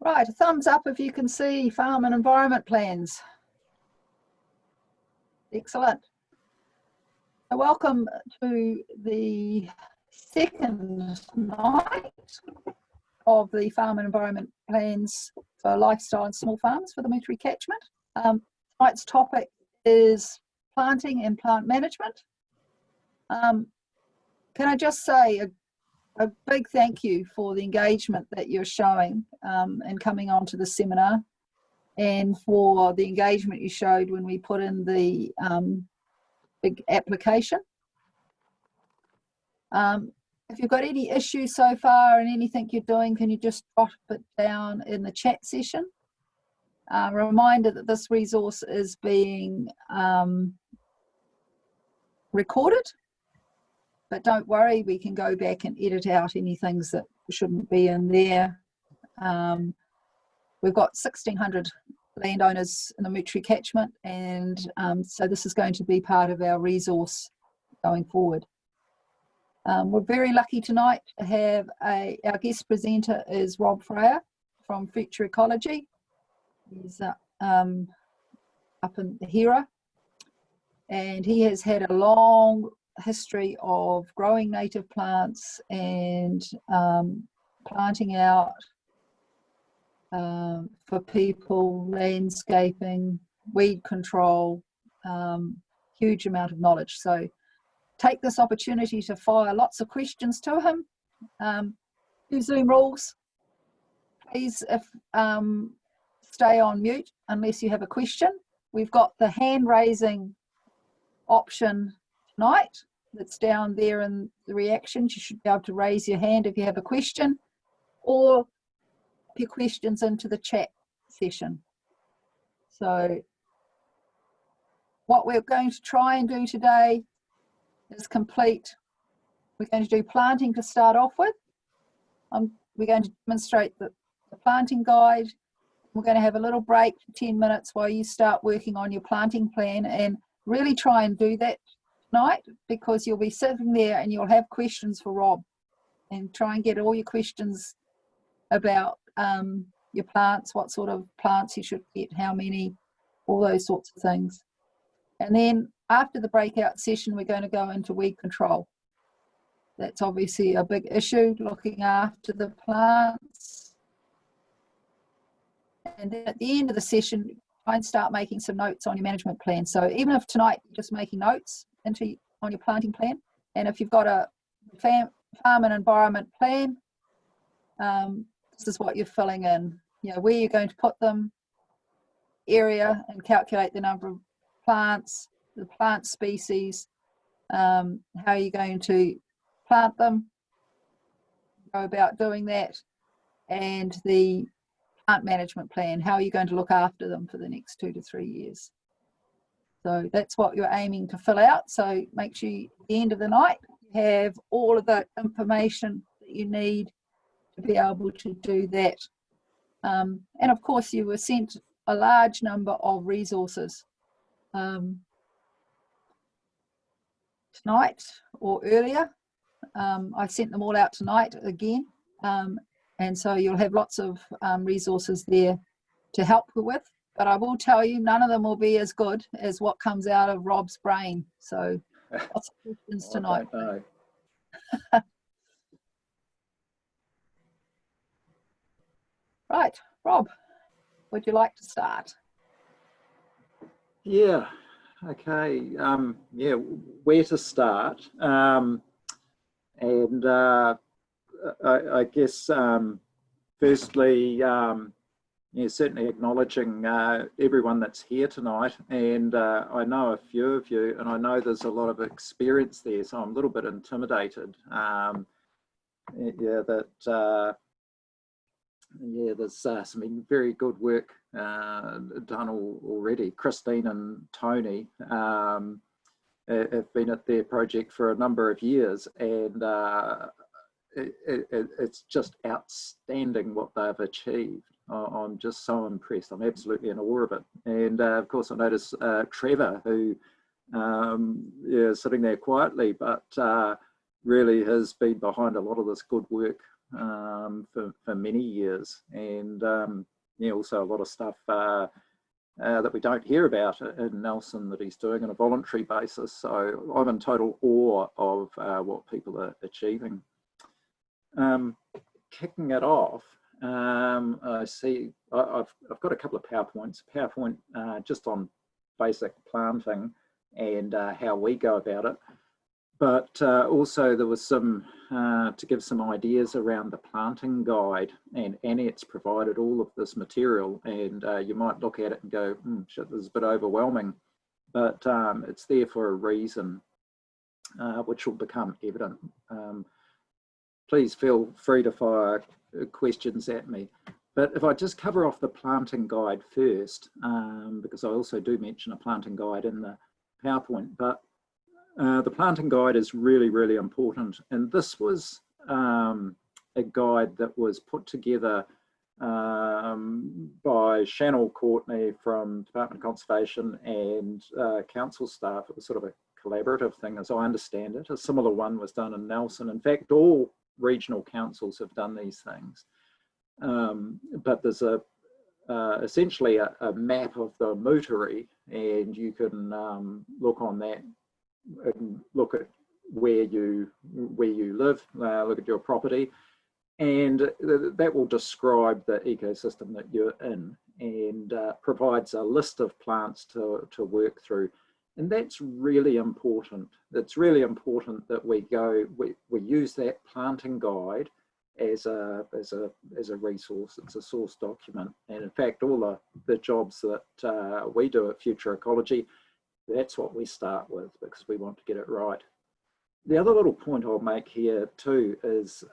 Right, a thumbs up if you can see farm and environment plans. Excellent. So welcome to the second night of the farm and environment plans for lifestyle and small farms for the Motuere Catchment. Tonight's topic is planting and plant management. Can I just say a big thank you for the engagement that you're showing and coming on to the seminar, and for the engagement you showed when we put in the big application. If you've got any issues so far and anything you're doing, can you just drop it down in the chat session? Reminder that this resource is being recorded, but don't worry, we can go back and edit out any things that shouldn't be in there. We've got 1,600 landowners in the Motuere Catchment, and so this is going to be part of our resource going forward. We're very lucky tonight to have our guest presenter is Rob Freyer from Future Ecology. He's up in the Hera, and he has had a long history of growing native plants and planting out for people, landscaping, weed control, huge amount of knowledge. So take this opportunity to fire lots of questions to him. Do Zoom rules. Please stay on mute unless you have a question. We've got the hand raising option tonight that's down there in the reactions. You should be able to raise your hand if you have a question, or put your questions into the chat session. So what we're going to try and do today is complete. We're going to do planting to start off with. We're going to demonstrate the planting guide. We're going to have a little break for 10 minutes while you start working on your planting plan, and really try and do that tonight, because you'll be sitting there and you'll have questions for Rob, and try and get all your questions about your plants, what sort of plants you should get, how many, all those sorts of things. And then after the breakout session, we're going to go into weed control. That's obviously a big issue, looking after the plants. And then at the end of the session, try and start making some notes on your management plan. So even if tonight you're just making notes on your planting plan, and if you've got a farm and environment plan, this is what you're filling in. You know, where you're going to put them, area, and calculate the number of plants, the plant species, how you're going to plant them, go about doing that, and the plant management plan, how are you going to look after them for the next 2 to 3 years. So that's what you're aiming to fill out. So make sure you, at the end of the night, you have all of the information that you need to be able to do that. And of course, you were sent a large number of resources tonight or earlier. I sent them all out tonight again. And so you'll have lots of resources there to help you with. But I will tell you, none of them will be as good as what comes out of Rob's brain. So lots of questions tonight. Right, Rob, would you like to start? Yeah, okay. Yeah, where to start? I guess firstly, yeah, certainly acknowledging everyone that's here tonight, and I know a few of you, and I know there's a lot of experience there, so I'm a little bit intimidated. Yeah, there's some very good work done already. Christine and Tony have been at their project for a number of years, and it's just outstanding what they've achieved. I'm just so impressed. I'm absolutely in awe of it. And of course, I notice Trevor, who yeah, sitting there quietly, but really has been behind a lot of this good work for many years, and yeah, also a lot of stuff that we don't hear about in Nelson that he's doing on a voluntary basis. So I'm in total awe of what people are achieving. Kicking it off, I see I've got a couple of PowerPoint just on basic planting and how we go about it. But also there was some, to give some ideas around the planting guide, and Annette's provided all of this material, and you might look at it and go, shit, this is a bit overwhelming, but it's there for a reason, which will become evident. Please feel free to fire questions at me. But if I just cover off the planting guide first, because I also do mention a planting guide in the PowerPoint, but the planting guide is really, really important. And this was a guide that was put together by Shannon Courtney from Department of Conservation and council staff. It was sort of a collaborative thing, as I understand it. A similar one was done in Nelson. In fact, all regional councils have done these things. But there's essentially a map of the Motuere, and you can look on that and look at where you live, look at your property, and that will describe the ecosystem that you're in, and provides a list of plants to work through. And that's really important. It's really important that we use that planting guide as a resource. It's a source document. And in fact, all the jobs that we do at Future Ecology, that's what we start with, because we want to get it right. The other little point I'll make here too is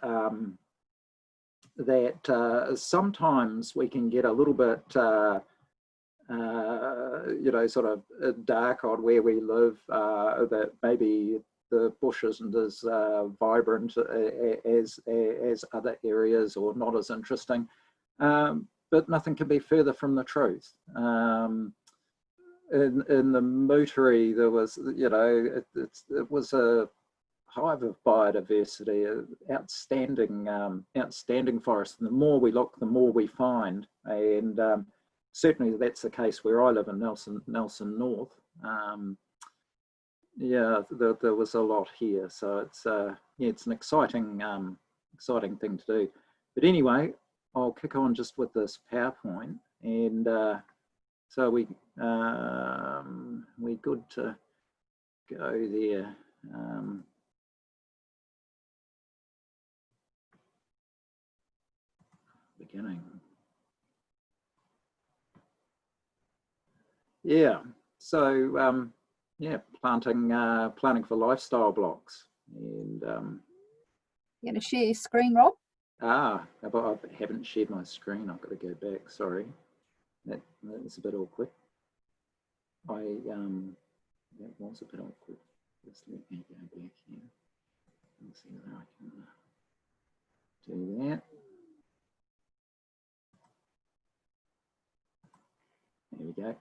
that sometimes we can get a little bit you know, sort of dark on where we live, that maybe the bush isn't as vibrant as other areas, or not as interesting, but nothing can be further from the truth. In the Motuere, there was, you know, it was a hive of biodiversity, outstanding forest. And the more we look, the more we find, and certainly that's the case where I live in Nelson North. Yeah, there was a lot here, so it's yeah, it's an exciting thing to do. But anyway, I'll kick on just with this PowerPoint, and so we're good to go there. Beginning. Yeah, so yeah, planting for lifestyle blocks, and You gonna share your screen, Rob? I haven't shared my screen. I've got to go back. Sorry, that's a bit awkward. That was a bit awkward. Just let me go back here and see whether I can do that. There we go.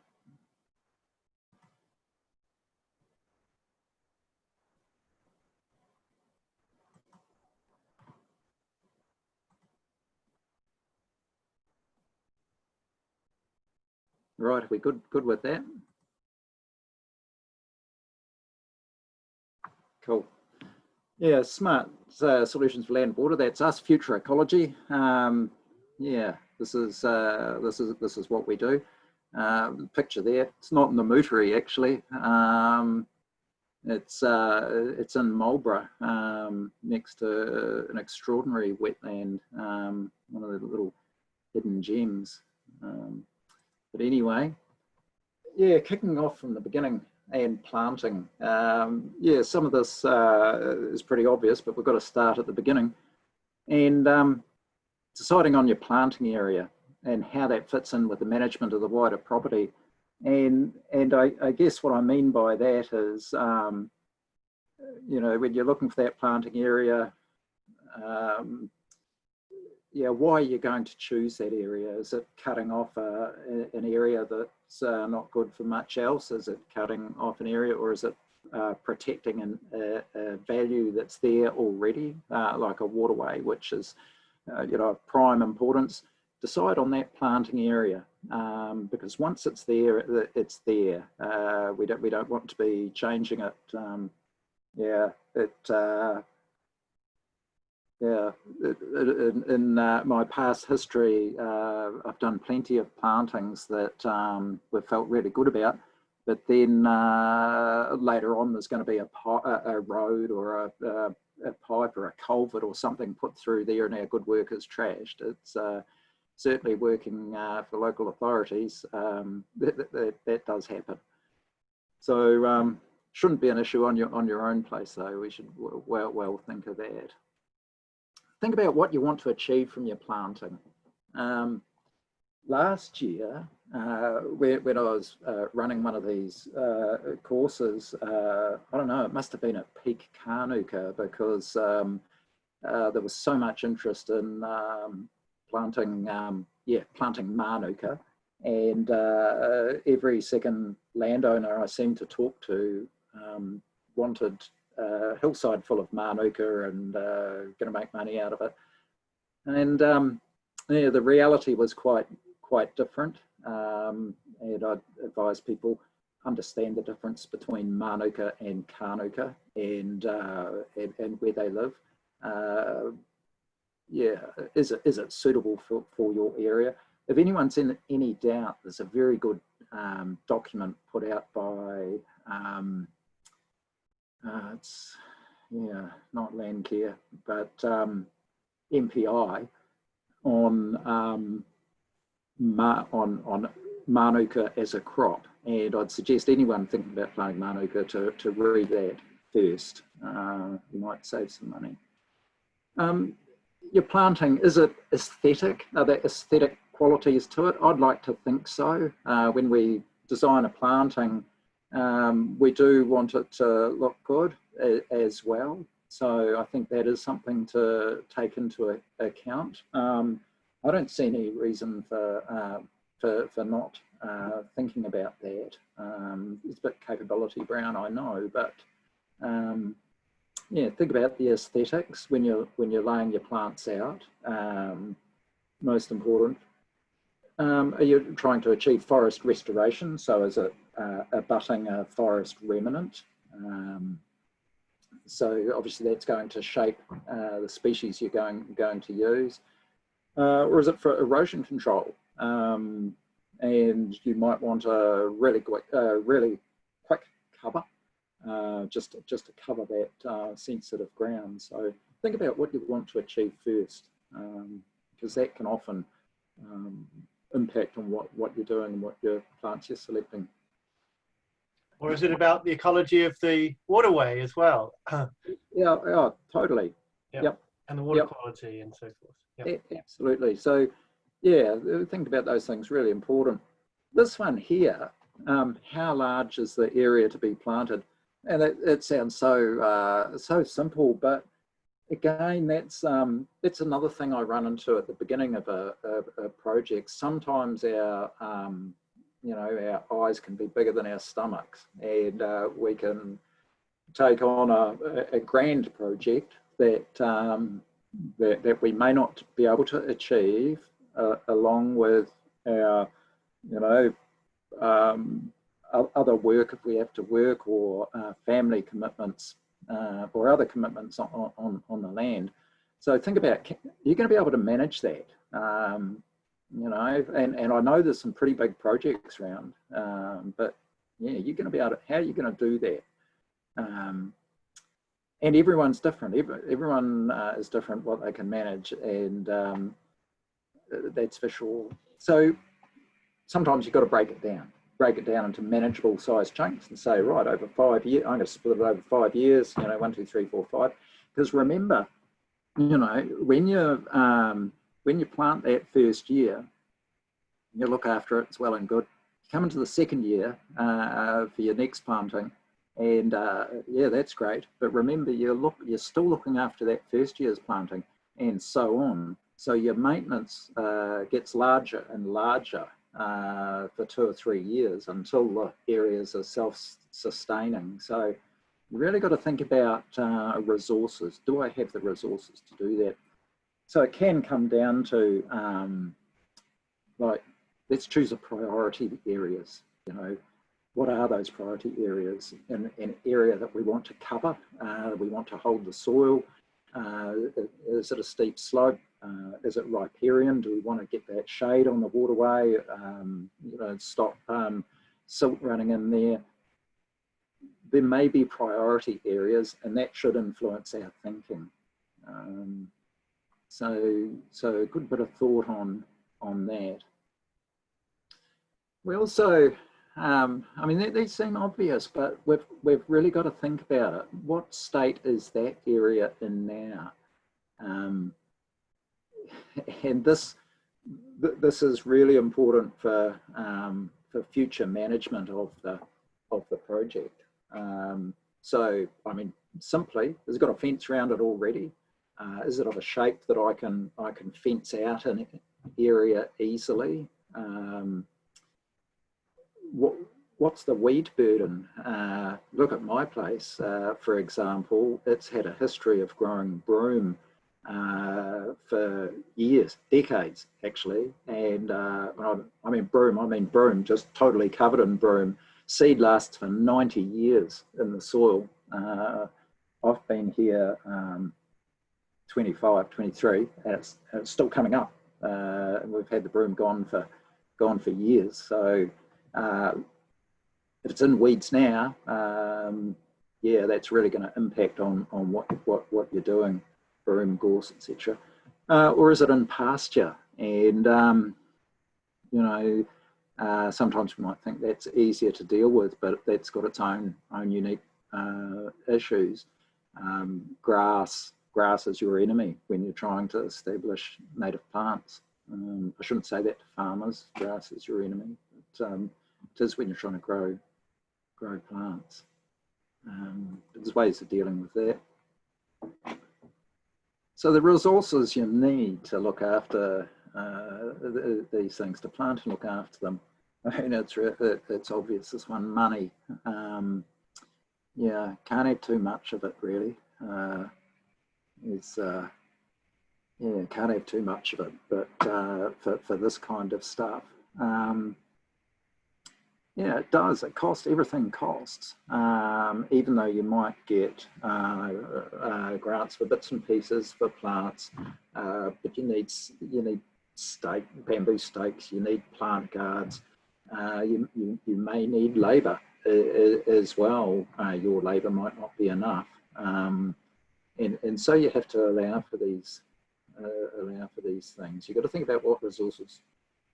Right, are we good with that? Cool. Yeah, smart solutions for land and water. That's us, Future Ecology. Yeah, this is what we do. Picture there. It's not in the Motuere actually. It's in Marlborough, next to an extraordinary wetland, one of the little hidden gems. But anyway, yeah, kicking off from the beginning and planting. Yeah, some of this is pretty obvious, but we've got to start at the beginning. And deciding on your planting area and how that fits in with the management of the wider property. And I guess what I mean by that is, you know, when you're looking for that planting area, yeah, why are you going to choose that area? Is it cutting off an area that's not good for much else? Is it cutting off an area, or is it protecting a value that's there already, like a waterway, which is of prime importance, decide on that planting area, because once it's there, it's there. We don't want to be changing it. In my past history, I've done plenty of plantings that we've felt really good about, but then later on there's going to be a road or a pipe or a culvert or something put through there, and our good work is trashed. It's certainly working for local authorities. That does happen. So shouldn't be an issue on your own place, though. We should well think of that. Think about what you want to achieve from your planting. Last year, when I was running one of these courses, I don't know, it must have been at peak Kānuka, because there was so much interest in planting Mānuka, and every second landowner I seemed to talk to wanted a hillside full of Mānuka and going to make money out of it. And yeah, the reality was quite different, and I'd advise people understand the difference between Mānuka and Kānuka and where they live. Yeah, is it suitable for your area? If anyone's in any doubt, there's a very good document put out by it's not Landcare, but MPI on Mānuka as a crop, and I'd suggest anyone thinking about planting Mānuka to read that first. You might save some money. Your planting, is it aesthetic? Are there aesthetic qualities to it? I'd like to think so. When we design a planting, we do want it to look good as well. So I think that is something to take into account. I don't see any reason for not thinking about that. It's a bit capability brown, I know, but yeah, think about the aesthetics when you're laying your plants out. Most important. Are you trying to achieve forest restoration? So is it abutting a forest remnant? So obviously that's going to shape the species you're going to use. Or is it for erosion control? And you might want a really quick cover, just to cover that sensitive ground. So think about what you want to achieve first, because that can often impact on what you're doing and what your plants you're selecting. Or is it about the ecology of the waterway as well? Yeah, totally. Yep. And the water quality and so forth. Yep. Absolutely. So yeah, think about those things, really important. This one here, how large is the area to be planted? And it sounds so simple, but again, that's another thing I run into at the beginning of a project. Sometimes our our eyes can be bigger than our stomachs, and we can take on a grand project that we may not be able to achieve, along with our other work if we have to work, or family commitments, or other commitments on the land. So think about, you're going to be able to manage that, and I know there's some pretty big projects around, but yeah, you're going to be able to, how are you going to do that? And everyone's different. Everyone is different what they can manage, and that's for sure. So sometimes you've got to break it down into manageable size chunks and say, right, over 5 years, I'm going to split it over 5 years, 1, 2, 3, 4, 5. Because remember, when you plant that first year, you look after it, it's well and good. You come into the second year for your next planting, and yeah, that's great. But remember, you're still looking after that first year's planting, and so on. So your maintenance gets larger and larger for 2 or 3 years until the areas are self-sustaining. So you really got to think about resources. Do I have the resources to do that? So it can come down to like, let's choose a priority areas. You know, what are those priority areas in an area that we want to cover? We want to hold the soil. Is it a steep slope? Is it riparian? Do we want to get that shade on the waterway? You know, stop silt running in there. There may be priority areas, and that should influence our thinking. So a good bit of thought on that. We also, I mean, these seem obvious, but we've really got to think about it. What state is that area in now? And this is really important for future management of the project. So, I mean, simply, has it got a fence around it already? Is it of a shape that I can fence out an area easily? What's the weed burden? Look at my place, for example. It's had a history of growing broom for years, decades actually. And when I mean broom, just totally covered in broom. Seed lasts for 90 years in the soil. I've been here 25, 23, and it's still coming up. And we've had the broom gone for years. So if it's in weeds now, yeah, that's really going to impact on what you're doing, broom, gorse, etc. Or is it in pasture? And you know, sometimes we might think that's easier to deal with, but that's got its own unique issues. Grass is your enemy when you're trying to establish native plants. I shouldn't say that to farmers. Grass is your enemy. But, it is when you're trying to grow plants. There's ways of dealing with that. So the resources you need to look after these things, to plant and look after them. I mean, it's obvious. This one, money. Yeah, can't have too much of it really. Yeah, can't have too much of it. But for this kind of stuff. Yeah, it does. It costs. Everything costs. Even though you might get grants for bits and pieces for plants, but you need bamboo stakes. You need plant guards. You may need labour as well. Your labour might not be enough, and so you have to allow for these things. You've got to think about what resources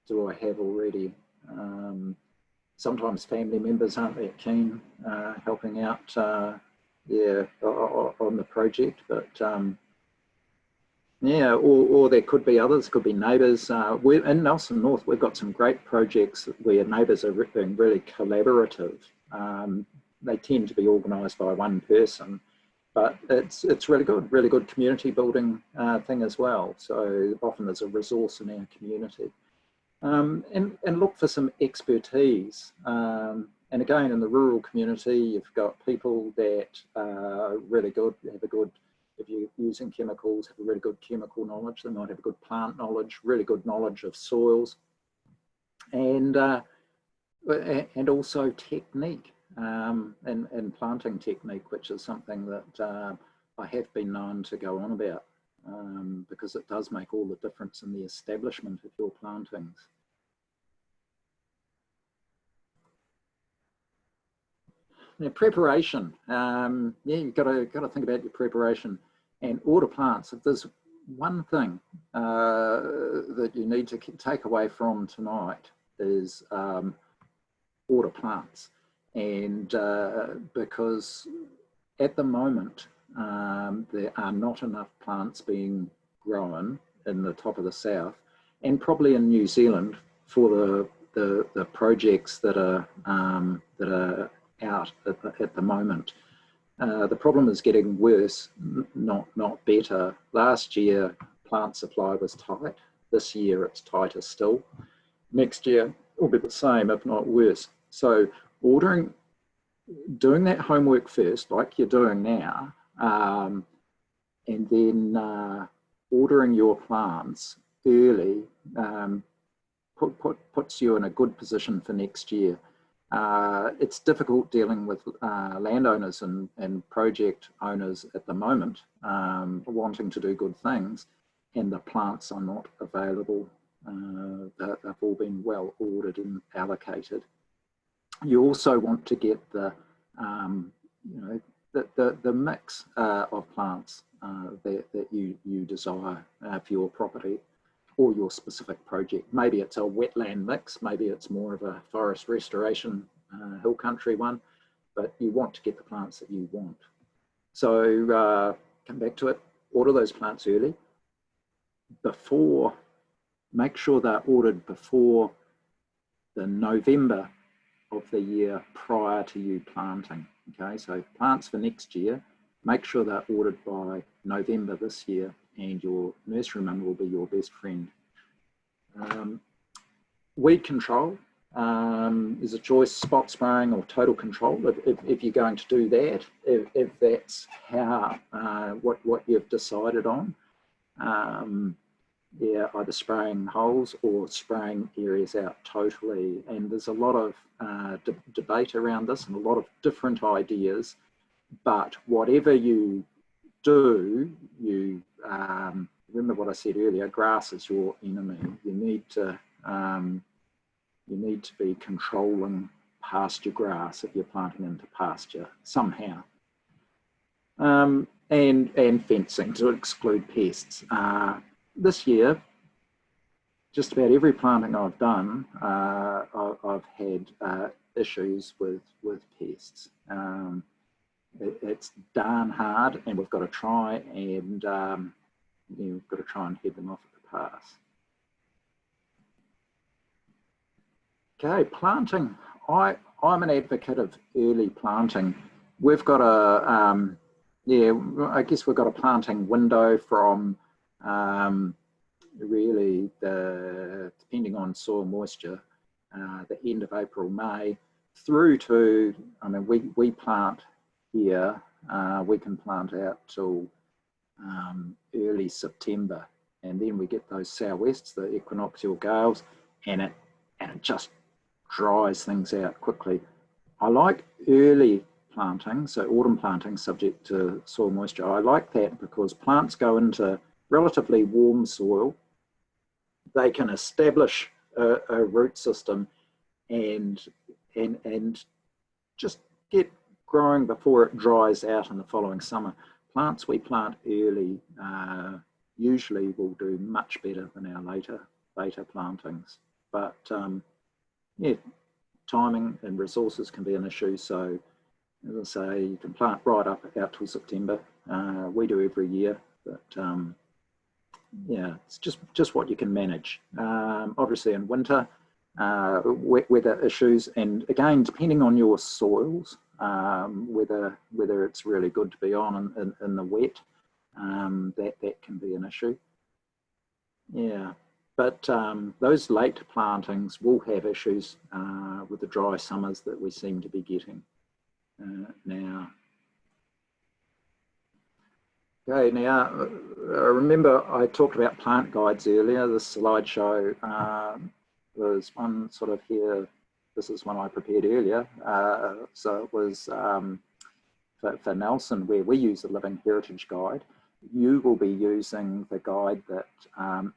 do I have already. Sometimes family members aren't that keen helping out, yeah, on the project, but yeah, or there could be others, could be neighbours. We're in Nelson North. We've got some great projects where neighbours are being really collaborative. They tend to be organised by one person, but it's really good community building thing as well. So often there's a resource in our community. And look for some expertise. And again, in the rural community, you've got people that are really good, if you're using chemicals, have a really good chemical knowledge. They might have a good plant knowledge, really good knowledge of soils, and also technique, and planting technique, which is something that I have been known to go on about. Because it does make all the difference in the establishment of your plantings. Now, preparation. Yeah, you've got to think about your preparation and order plants. If there's one thing that you need to take away from tonight is order plants, and because at the moment, there are not enough plants being grown in the top of the south, and probably in New Zealand for the projects that are out at the moment. The problem is getting worse, not better. Last year, plant supply was tight. This year, it's tighter still. Next year will be the same, if not worse. So ordering doing that homework first, like you're doing now, and then ordering your plants early puts you in a good position for next year. It's difficult dealing with landowners and project owners at the moment, wanting to do good things, and the plants are not available. They've all been well ordered and allocated. You also want to get the the mix of plants that you desire for your property or your specific project. Maybe it's a wetland mix, maybe it's more of a forest restoration hill country one, but you want to get the plants that you want. So come back to it, order those plants early. Make sure they're ordered before the November of the year prior to you planting. Okay, so plants for next year, make sure they're ordered by November this year, and your nurseryman will be your best friend. Weed control is a choice, spot spraying or total control. If you're going to do that, if that's how what you've decided on, yeah, either spraying holes or spraying areas out totally. And there's a lot of debate around this and a lot of different ideas. But whatever you do, you remember what I said earlier, grass is your enemy. You need to be controlling pasture grass if you're planting into pasture somehow. And fencing to exclude pests. This year, just about every planting I've done, I've had issues with pests. It's darn hard, and we've got to try and we've got to try and head them off at the pass. Okay, planting. I'm an advocate of early planting. We've got a yeah, I guess we've got a planting window from really depending on soil moisture, the end of April, May, through to, I mean, we plant here, we can plant out till early September, and then we get those southwests, the equinoctial gales, and it just dries things out quickly. I like early planting, so autumn planting subject to soil moisture. I like that because plants go into relatively warm soil. They can establish a root system and just get growing before it dries out in the following summer. Plants we plant early usually will do much better than our later plantings. But yeah, timing and resources can be an issue. So as I say, you can plant right up out till September. We do every year, but yeah, it's just what you can manage. Obviously in winter, weather issues, and again, depending on your soils, whether it's really good to be on in the wet, that can be an issue. Yeah, but those late plantings will have issues with the dry summers that we seem to be getting now. Okay, now remember I talked about plant guides earlier. This slideshow was one sort of here. This is one I prepared earlier. So it was for Nelson, where we use the Living Heritage Guide. You will be using the guide that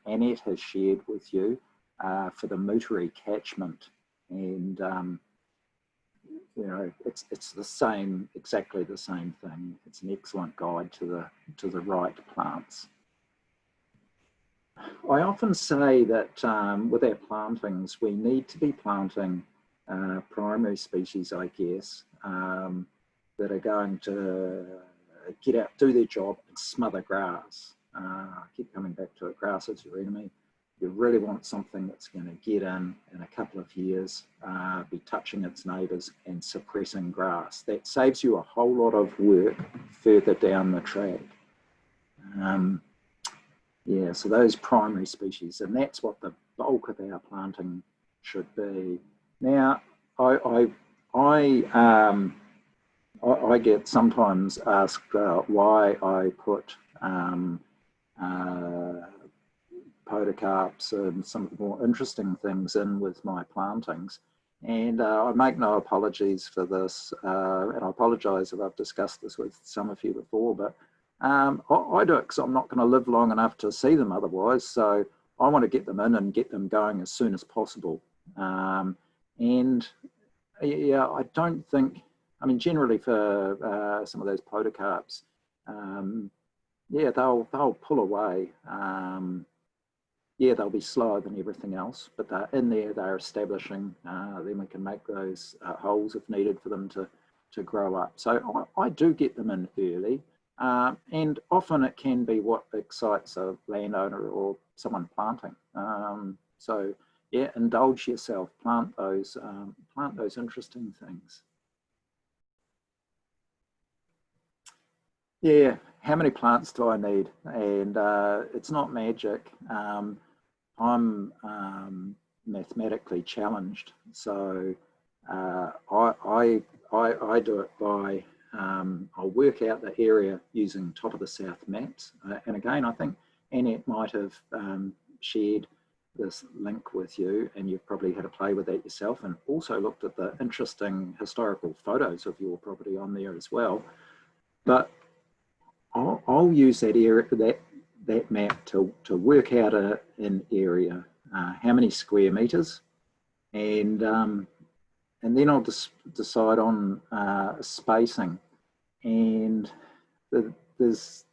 Annette has shared with you for the Motuere Catchment, and you know, it's the same, exactly the same thing. It's an excellent guide to the right plants. I often say that with our plantings, we need to be planting primary species, I guess, that are going to get out, do their job, and smother grass. I keep coming back to it. Grass is your enemy. You really want something that's going to get in a couple of years, be touching its neighbours and suppressing grass. That saves you a whole lot of work further down the track. Yeah, so those primary species, and that's what the bulk of our planting should be. Now, I I get sometimes asked why I put podocarps and some of the more interesting things in with my plantings. And I make no apologies for this, and I apologise if I've discussed this with some of you before, but I do it because I'm not going to live long enough to see them otherwise, so I want to get them in and get them going as soon as possible. And yeah, I don't think, I mean, generally for some of those podocarps, yeah, they'll pull away. Yeah, they'll be slower than everything else, but they're in there, they're establishing, then we can make those holes if needed for them to grow up. So I do get them in early, and often it can be what excites a landowner or someone planting. So yeah, indulge yourself, plant those interesting things. Yeah, how many plants do I need? And it's not magic. I'm mathematically challenged, so I do it by I'll work out the area using top of the south maps, and again I think Annette might have shared this link with you, and you've probably had a play with that yourself, and also looked at the interesting historical photos of your property on there as well. But I'll use that area, that map to work out an area, how many square meters, and then I'll decide on spacing. And there's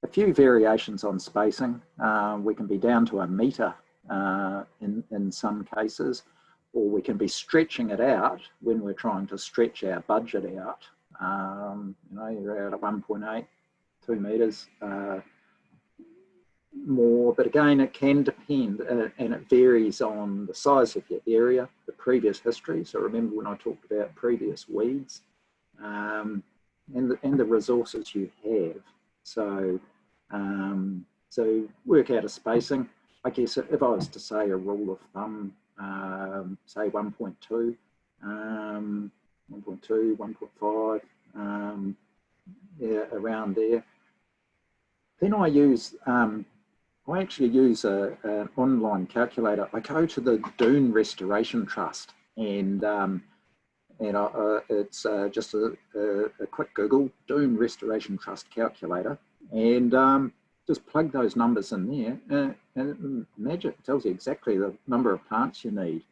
a few variations on spacing. We can be down to a meter in some cases, or we can be stretching it out when we're trying to stretch our budget out. You know, you're out at 1.8, 2 meters. More, but again, it can depend, and it varies on the size of your area, the previous history. So remember when I talked about previous weeds, and the resources you have. So so work out a spacing. I guess if I was to say a rule of thumb, say 1.2, 1.2, 1.5, yeah, around there. Then I actually use an online calculator. I go to the Dune Restoration Trust, and it's just a quick Google, Dune Restoration Trust calculator, and just plug those numbers in there, and magic tells you exactly the number of plants you need.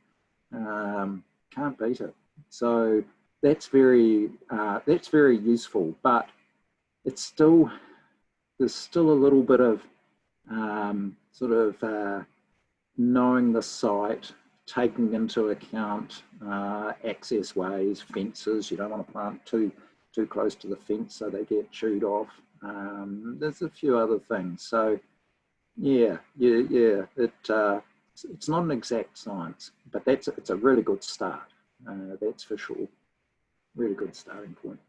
Can't beat it. So that's very useful, but it's still, there's still a little bit of sort of knowing the site, taking into account access ways, fences. You don't want to plant too close to the fence so they get chewed off. There's a few other things. So yeah, it's not an exact science, but it's a really good start. That's for sure. Really good starting point.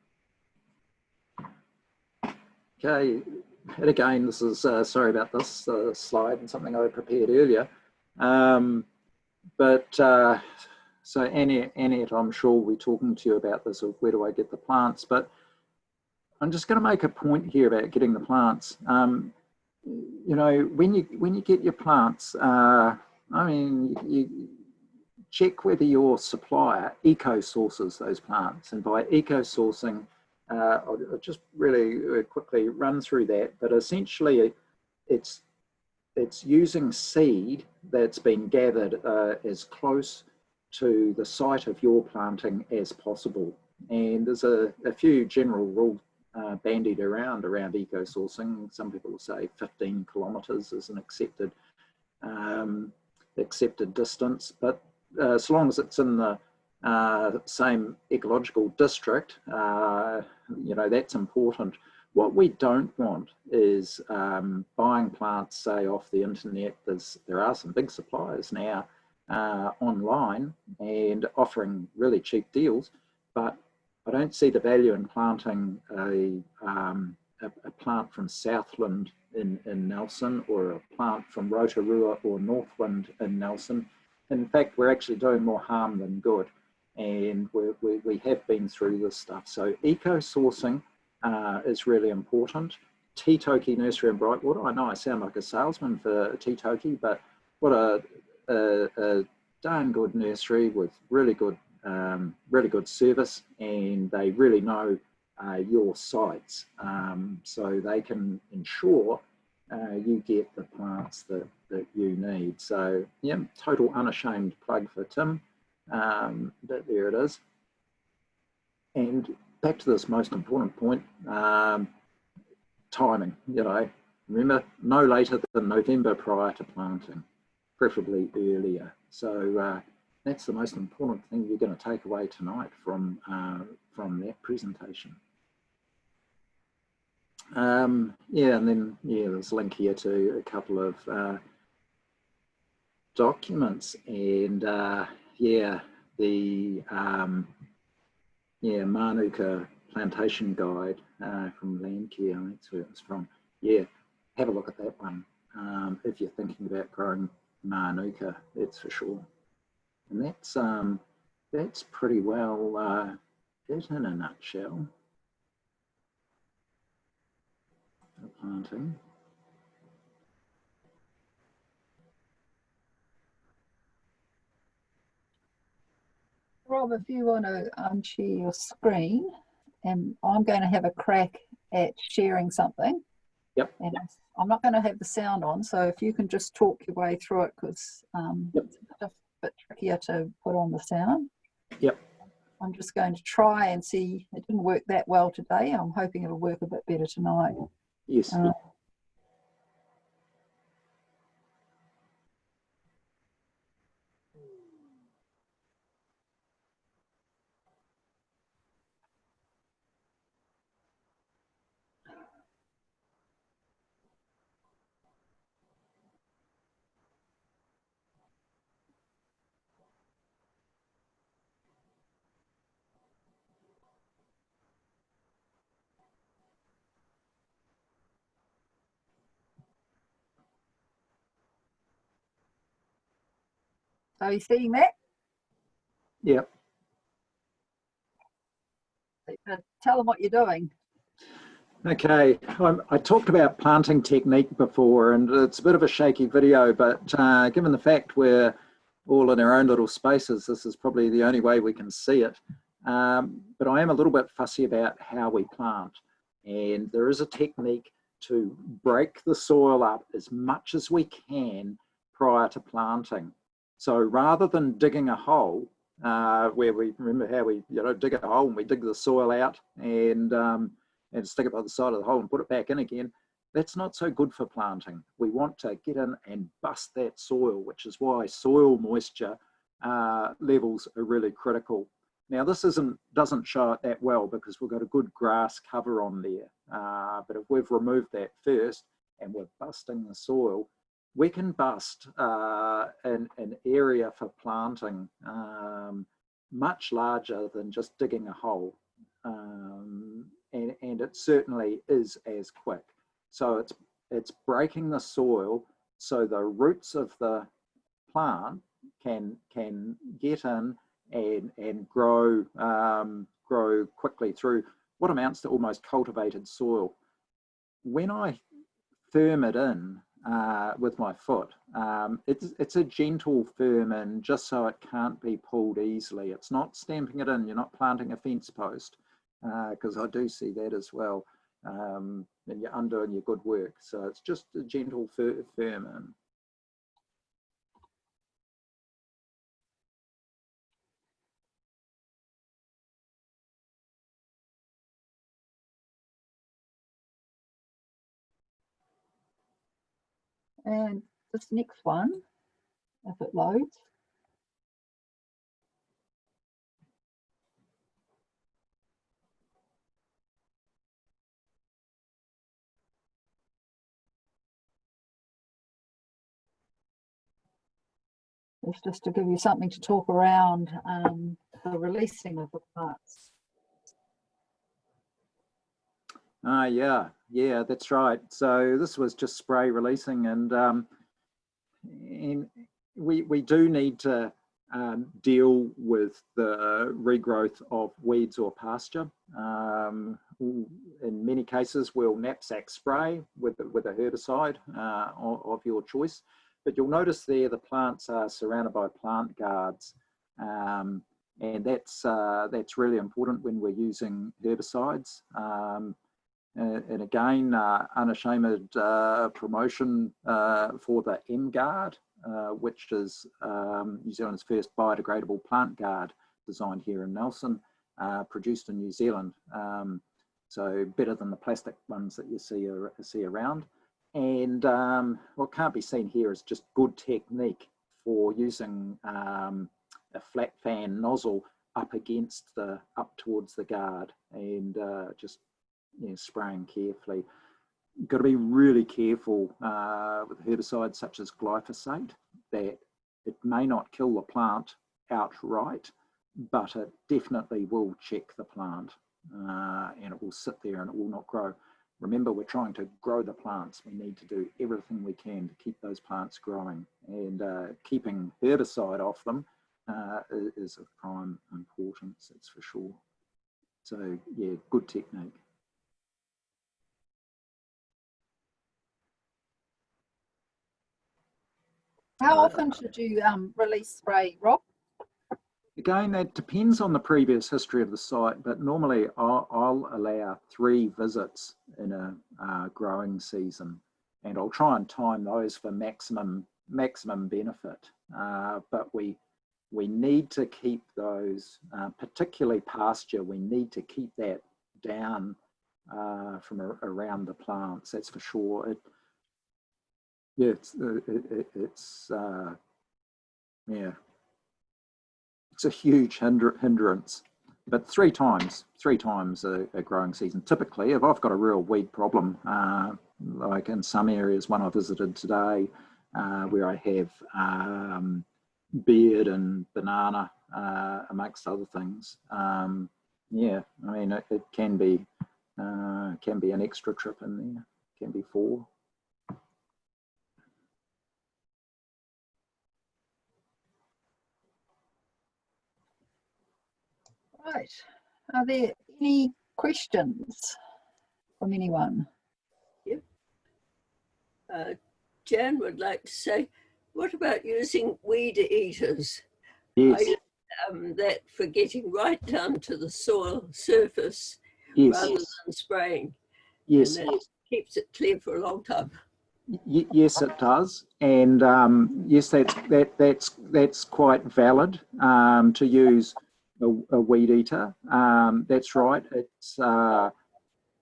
Okay. And again, this is, sorry about this slide and something I prepared earlier. So Annette, I'm sure we'll be talking to you about this, of where do I get the plants, but I'm just going to make a point here about getting the plants. You know, when you get your plants, I mean, you check whether your supplier eco-sources those plants, and by eco-sourcing, I'll just really quickly run through that, but essentially it's using seed that's been gathered as close to the site of your planting as possible. And there's a few general rules bandied around eco-sourcing. Some people will say 15 kilometres is an accepted distance, but so long as it's in the same ecological district, you know, that's important. What we don't want is buying plants, say, off the internet. There are some big suppliers now online and offering really cheap deals, but I don't see the value in planting a plant from Southland in Nelson, or a plant from Rotorua or Northland in Nelson. In fact, we're actually doing more harm than good. and we have been through this stuff. So eco-sourcing is really important. Titoki Nursery in Brightwater. I know I sound like a salesman for Titoki, but what a darn good nursery with really good service, and they really know your sites, so they can ensure you get the plants that you need. So yeah, total unashamed plug for Tim. But there it is. And back to this most important point, timing. You know, remember, no later than November prior to planting, preferably earlier. So that's the most important thing you're going to take away tonight from that presentation. Yeah, and then there's a link here to a couple of documents, and the Manuka plantation guide from Landcare, I think that's where it's from. Yeah, have a look at that one if you're thinking about growing Manuka, that's for sure. And that's pretty well it in a nutshell. The planting. Rob, if you want to share your screen, and I'm going to have a crack at sharing something. Yep. And I'm not going to have the sound on, so if you can just talk your way through it, because it's a bit trickier to put on the sound. Yep. I'm just going to try and see. It didn't work that well today. I'm hoping it'll work a bit better tonight. Yes. Are you seeing that? Yep. Tell them what you're doing. Okay, I talked about planting technique before, and it's a bit of a shaky video, but given the fact we're all in our own little spaces, this is probably the only way we can see it. But I am a little bit fussy about how we plant, and there is a technique to break the soil up as much as we can prior to planting. So rather than digging a hole, where we remember how we dig a hole and we dig the soil out and stick it by the side of the hole and put it back in again, that's not so good for planting. We want to get in and bust that soil, which is why soil moisture levels are really critical. Now this doesn't show it that well because we've got a good grass cover on there, but if we've removed that first and we're busting the soil, we can bust an area for planting much larger than just digging a hole. And it certainly is as quick. So it's breaking the soil so the roots of the plant can get in and grow quickly through what amounts to almost cultivated soil. When I firm it in with my foot, it's a gentle firm in just so it can't be pulled easily. It's not stamping it in. You're not planting a fence post, because I do see that as well, and you're undoing your good work. So it's just a gentle firm in. And this next one, if it loads. It's just to give you something to talk around the releasing of the plants. Yeah, that's right. So this was just spray releasing, and we do need to deal with the regrowth of weeds or pasture. In many cases, we'll knapsack spray with a herbicide of your choice. But you'll notice there the plants are surrounded by plant guards. And that's really important when we're using herbicides. And again, unashamed promotion for the M-Guard, which is New Zealand's first biodegradable plant guard, designed here in Nelson, produced in New Zealand. So better than the plastic ones that you see around. And what can't be seen here is just good technique for using a flat fan nozzle up towards the guard, and just spraying carefully. You've got to be really careful with herbicides such as glyphosate, that it may not kill the plant outright, but it definitely will check the plant, and it will sit there and it will not grow. Remember, we're trying to grow the plants. We need to do everything we can to keep those plants growing, and keeping herbicide off them is of prime importance, that's for sure. So yeah, good technique. How often should you release spray, Rob? Again, that depends on the previous history of the site, but normally I'll allow 3 visits in a growing season, and I'll try and time those for maximum benefit. But we need to keep those, particularly pasture, we need to keep that down from around the plants, that's for sure. It's a huge hindrance, but three times a growing season. Typically, if I've got a real weed problem, like in some areas, one I visited today, where I have beard and banana, amongst other things. Yeah, I mean, it can be an extra trip in there, can be 4. Right. Are there any questions from anyone? Yep. Jan would like to say, what about using weed eaters? Yes. That for getting right down to the soil surface, Yes. rather than spraying. Yes. And that keeps it clear for a long time. Yes, it does, and yes, that's quite valid to use a weed eater. That's right.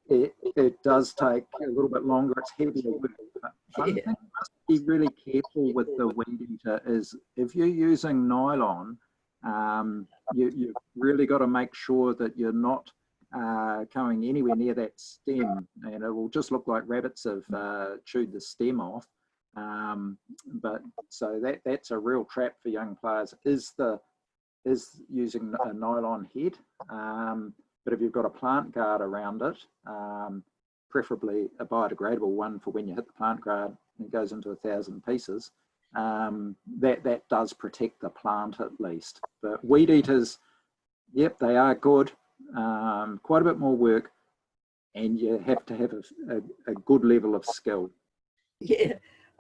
It does take a little bit longer. It's heavier work. One thing you must be really careful with the weed eater is if you're using nylon, you've really got to make sure that you're not going anywhere near that stem, and it will just look like rabbits have chewed the stem off. But so that's a real trap for young players, is using a nylon head. But if you've got a plant guard around it, preferably a biodegradable one for when you hit the plant guard and it goes into 1,000 pieces, that does protect the plant at least. But weed eaters, yep, they are good. Quite a bit more work, and you have to have a good level of skill. Yeah,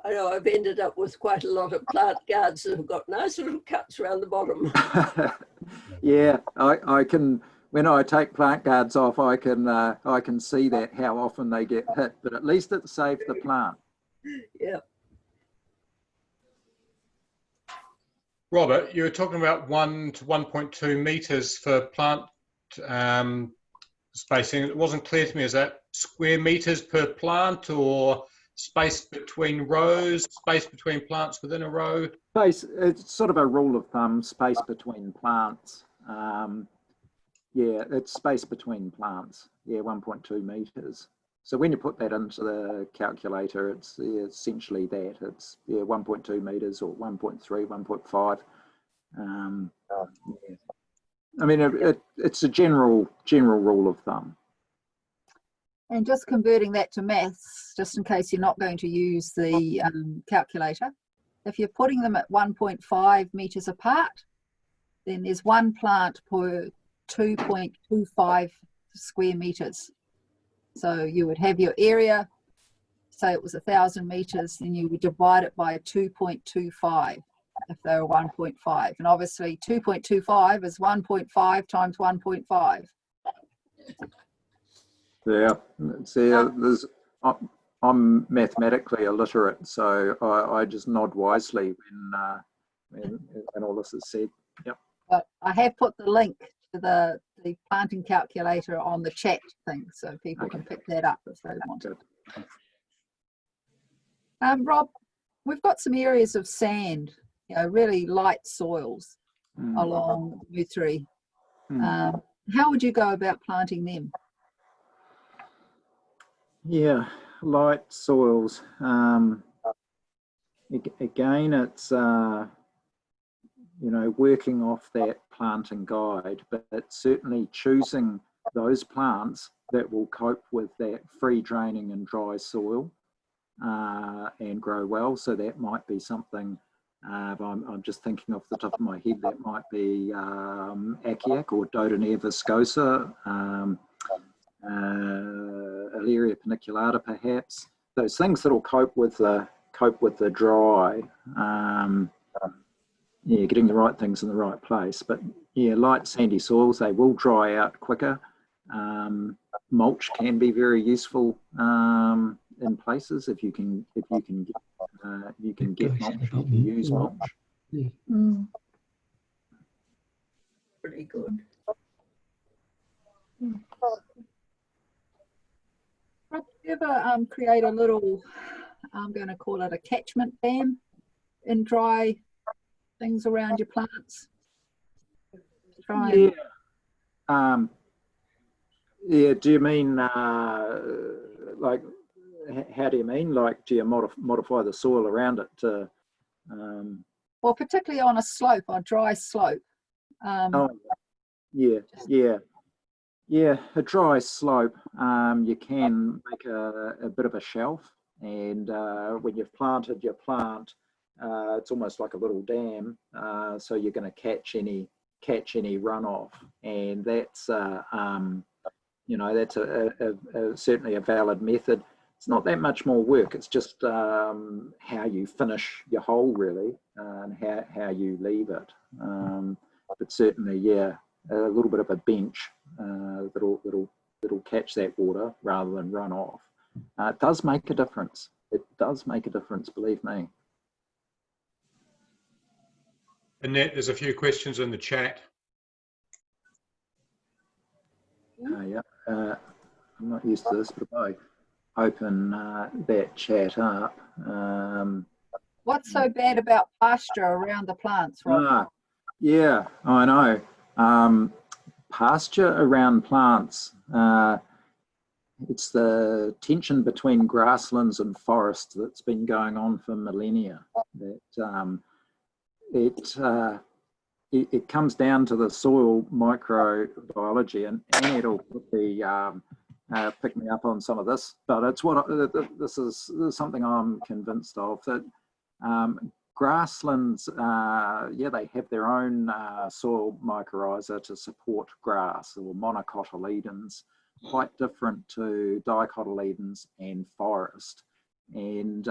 I know I've ended up with quite a lot of plant guards that have got nice little cuts around the bottom. Yeah, I can, when I take plant guards off, I can see that, how often they get hit, but at least it saved the plant. Yeah. Robert, you were talking about 1 to 1.2 metres for plant spacing. It wasn't clear to me, is that square metres per plant or space between rows, space between plants within a row? It's sort of a rule of thumb, space between plants. Yeah, it's space between plants. Yeah, 1.2 metres. So when you put that into the calculator, it's essentially that. It's 1.2 metres or 1.3, 1.5. Yeah. I mean, it's a general rule of thumb. And just converting that to maths, just in case you're not going to use the calculator, if you're putting them at 1.5 metres apart, then there's one plant per 2.25 square meters. So you would have your area, say it was 1,000 meters, then you would divide it by 2.25 if they were 1.5. And obviously 2.25 is 1.5 times 1.5. Yeah, see, I'm mathematically illiterate, so I just nod wisely when all this is said. Yep. But I have put the link to the planting calculator on the chat thing, so people can pick that up if they want to. Rob, we've got some areas of sand, really light soils along Motuere. How would you go about planting them? Yeah, light soils. Again, it's working off that planting guide, but it's certainly choosing those plants that will cope with that free draining and dry soil and grow well. So that might be something. I'm just thinking off the top of my head. That might be Achiac or Dodonaire viscosa. Aleria paniculata, perhaps. Those things that will cope with the dry. Getting the right things in the right place. But yeah, light sandy soils, they will dry out quicker. Mulch can be very useful in places if you can get mulch, you can use mulch. Pretty good. Rob, do you ever create a little, I'm going to call it a catchment dam, and dry things around your plants? Yeah. Yeah. Do you mean like? How do you mean? Like, do you modify the soil around it to? Well, particularly on a slope, a dry slope. Yeah. A dry slope. You can make a bit of a shelf, and when you've planted your plant, it's almost like a little dam. So you're going to catch any runoff, and that's that's certainly a valid method. It's not that much more work. It's just how you finish your hole, really, and how you leave it. But certainly, yeah, a little bit of a bench that'll catch that water rather than run off. It does make a difference. It does make a difference, believe me. Annette, there's a few questions in the chat. Yeah, I'm not used to this, but if I open that chat up. What's so bad about pasture around the plants, Rob? Yeah, I know. Pasture around plants, it's the tension between grasslands and forests that's been going on for millennia. That it comes down to the soil microbiology, and it'll put the pick me up on some of this, but it's this is something I'm convinced of, that grasslands, they have their own soil mycorrhiza to support grass, or monocotyledons, quite different to dicotyledons and forest. And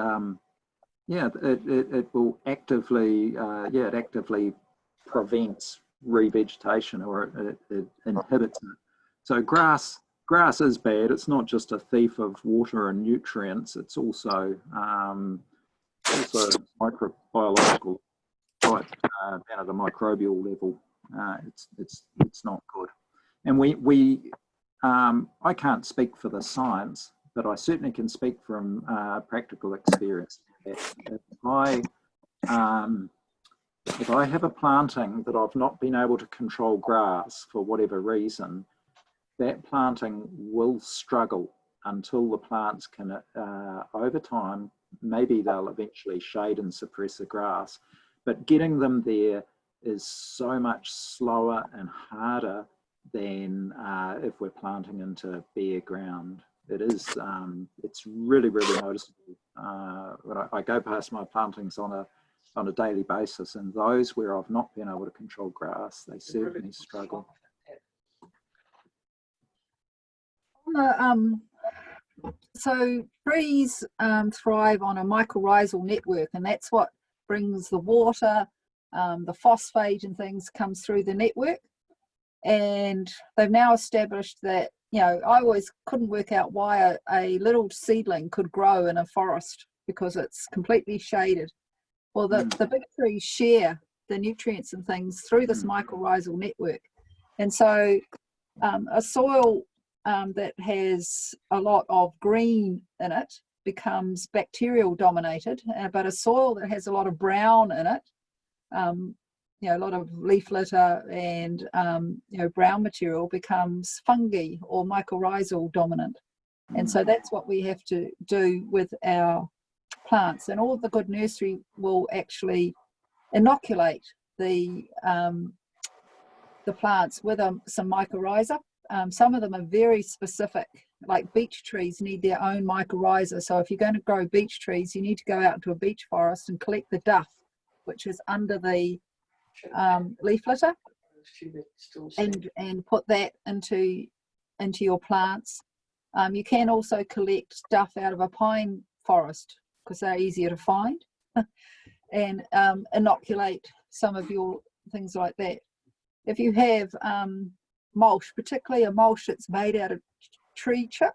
it will actively, it actively prevents revegetation, or it inhibits it. So grass is bad. It's not just a thief of water and nutrients. It's also microbiological, right down at a microbial level. It's not good. And I can't speak for the science, but I certainly can speak from practical experience. If I have a planting that I've not been able to control grass for whatever reason, that planting will struggle until the plants can, over time, maybe they'll eventually shade and suppress the grass, but getting them there is so much slower and harder than if we're planting into bare ground. It is, it's really, really noticeable. When I go past my plantings on on a daily basis. And those where I've not been able to control grass, they certainly struggle. So trees thrive on a mycorrhizal network, and that's what brings the water, the phosphate and things comes through the network. And they've now established that, you know, I always couldn't work out why a little seedling could grow in a forest because it's completely shaded. Well, the big trees share the nutrients and things through this mycorrhizal network. And so a soil that has a lot of green in it becomes bacterial dominated, but a soil that has a lot of brown in it, you know, a lot of leaf litter and you know, brown material becomes fungi or mycorrhizal dominant. And so that's what we have to do with our plants. And all of the good nursery will actually inoculate the plants with some mycorrhiza. Some of them are very specific, like beech trees need their own mycorrhiza. So if you're going to grow beech trees, you need to go out into a beech forest and collect the duff, which is under the leaf litter, and put that into your plants. You can also collect stuff out of a pine forest because they're easier to find, and inoculate some of your things like that. If you have mulch, particularly a mulch that's made out of tree chip,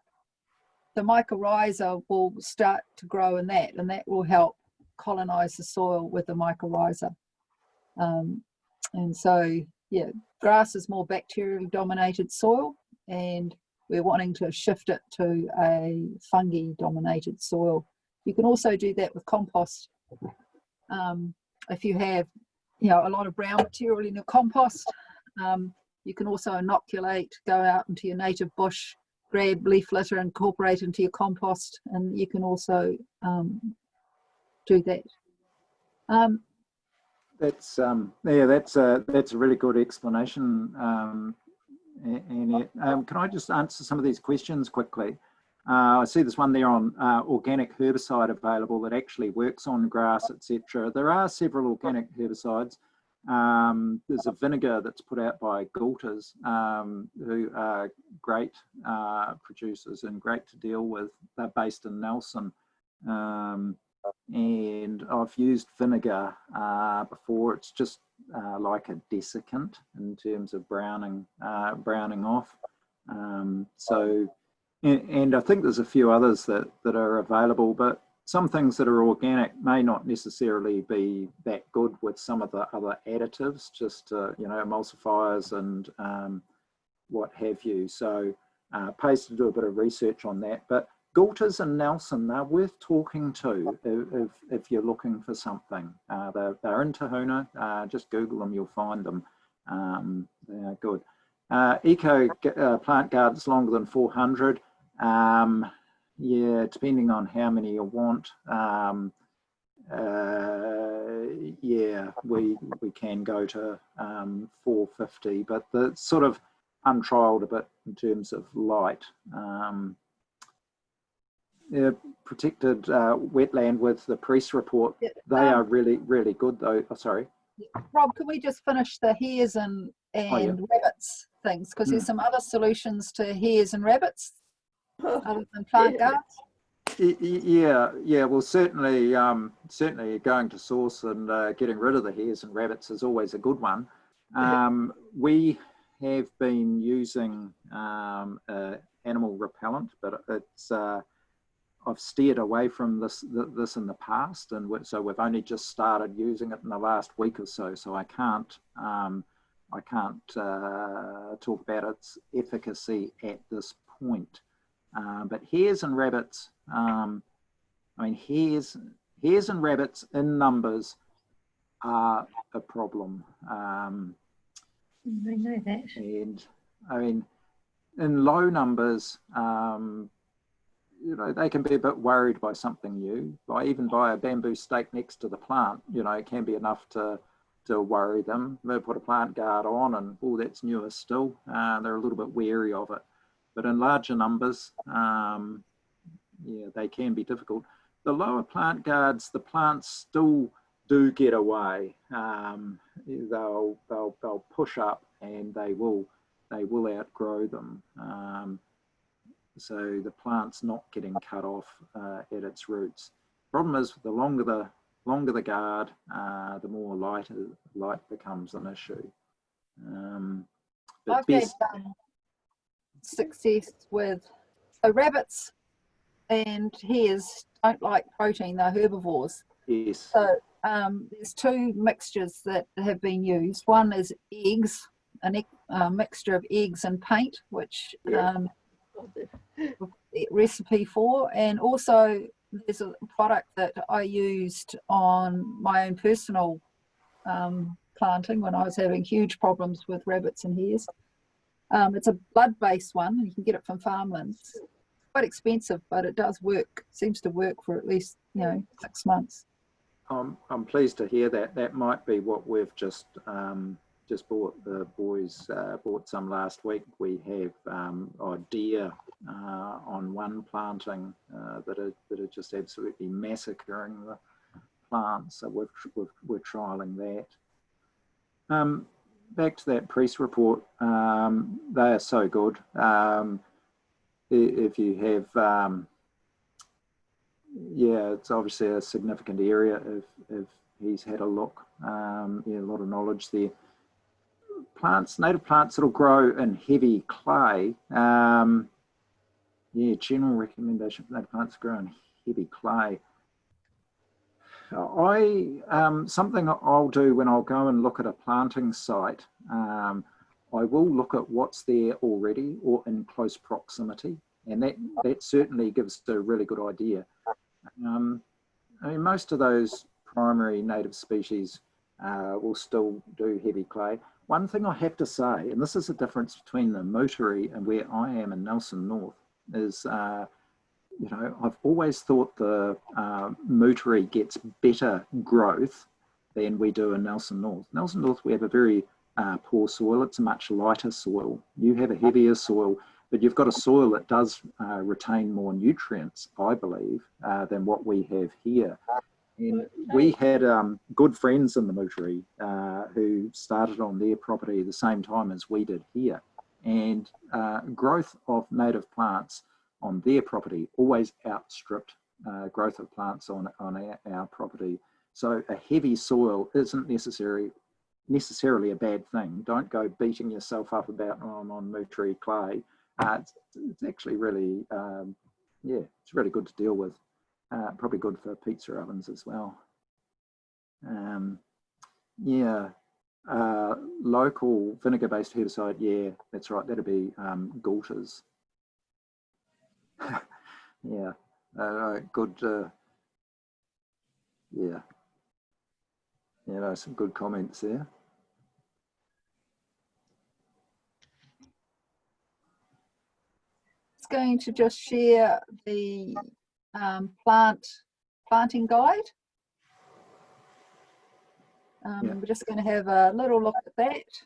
the mycorrhiza will start to grow in that, and that will help colonize the soil with the mycorrhiza. And so, yeah, grass is more bacterially dominated soil, and we're wanting to shift it to a fungi dominated soil. You can also do that with compost. If you have, you know, a lot of brown material in your compost, you can also inoculate, go out into your native bush, grab leaf litter, incorporate into your compost, and you can also do that. That's yeah, that's a really good explanation, Annie. Can I just answer some of these questions quickly? I see this one there on organic herbicide available that actually works on grass, etc. There are several organic herbicides. There's a vinegar that's put out by Galters, who are great producers and great to deal with. They're based in Nelson. And I've used vinegar before. It's just like a desiccant in terms of browning off. So, and I think there's a few others that are available, but some things that are organic may not necessarily be that good with some of the other additives, just you know, emulsifiers and what have you. So pays to do a bit of research on that. But Galters and Nelson, they're worth talking to if you're looking for something. They're in Tahuna. Just Google them, you'll find them. They're good. Eco plant gardens longer than 400. Yeah, depending on how many you want. Yeah, we can go to 450, but the sort of untrialed a bit in terms of light. Yeah, protected wetland with the press report. Yeah, they are really, really good though. Oh, sorry. Rob, can we just finish the hares and rabbits things? Because there's some other solutions to hares and rabbits other than plant guards. Yeah. Well, certainly going to source and getting rid of the hares and rabbits is always a good one. We have been using animal repellent, but it's I've steered away from this in the past, and so we've only just started using it in the last week or so. So I can't talk about its efficacy at this point. But hares and rabbits, I mean, hares and rabbits in numbers are a problem. I know that. And I mean, in low numbers, you know, they can be a bit worried by something new, even by a bamboo stake next to the plant. You know, it can be enough to worry them. They put a plant guard on and, oh, that's newer still. They're a little bit wary of it. But in larger numbers, yeah, they can be difficult. The lower plant guards, the plants still do get away, they'll push up and they will outgrow them. So the plant's not getting cut off at its roots. Problem is, the longer the guard, the more light becomes an issue. But I've had success with, so rabbits and hares don't like protein, they're herbivores. yes, So there's two mixtures that have been used. One is eggs, a mixture of eggs and paint, which recipe for, and also there's a product that I used on my own personal planting when I was having huge problems with rabbits and hares. It's a blood-based one, and you can get it from farmlands. It's quite expensive, but it does work. Seems to work for at least 6 months. I'm pleased to hear that. That might be what we've just bought. The boys bought some last week. We have deer on one planting that are just absolutely massacring the plants. So we're trialing that. Back to that press report, they are so good. If you have, it's obviously a significant area if he's had a look. A lot of knowledge there. Native plants that'll grow in heavy clay. General recommendation for native plants to grow in heavy clay. Something I'll do when I'll go and look at a planting site, I will look at what's there already or in close proximity, and that certainly gives a really good idea. Most of those primary native species will still do heavy clay. One thing I have to say, and this is the difference between the Motuere and where I am in Nelson North, is I've always thought the Motuere gets better growth than we do in Nelson North. Nelson North, we have a very poor soil. It's a much lighter soil. You have a heavier soil, but you've got a soil that does retain more nutrients, I believe, than what we have here. And we had good friends in the Motuere who started on their property the same time as we did here. And growth of native plants on their property always outstripped growth of plants on our property. So a heavy soil isn't necessarily a bad thing. Don't go beating yourself up about, oh, I'm on Motuere clay. It's actually really, it's really good to deal with. Probably good for pizza ovens as well. Local vinegar-based herbicide, that's right, that'd be Galters. Good. Some good comments there. It's going to just share the planting guide. We're just going to have a little look at that.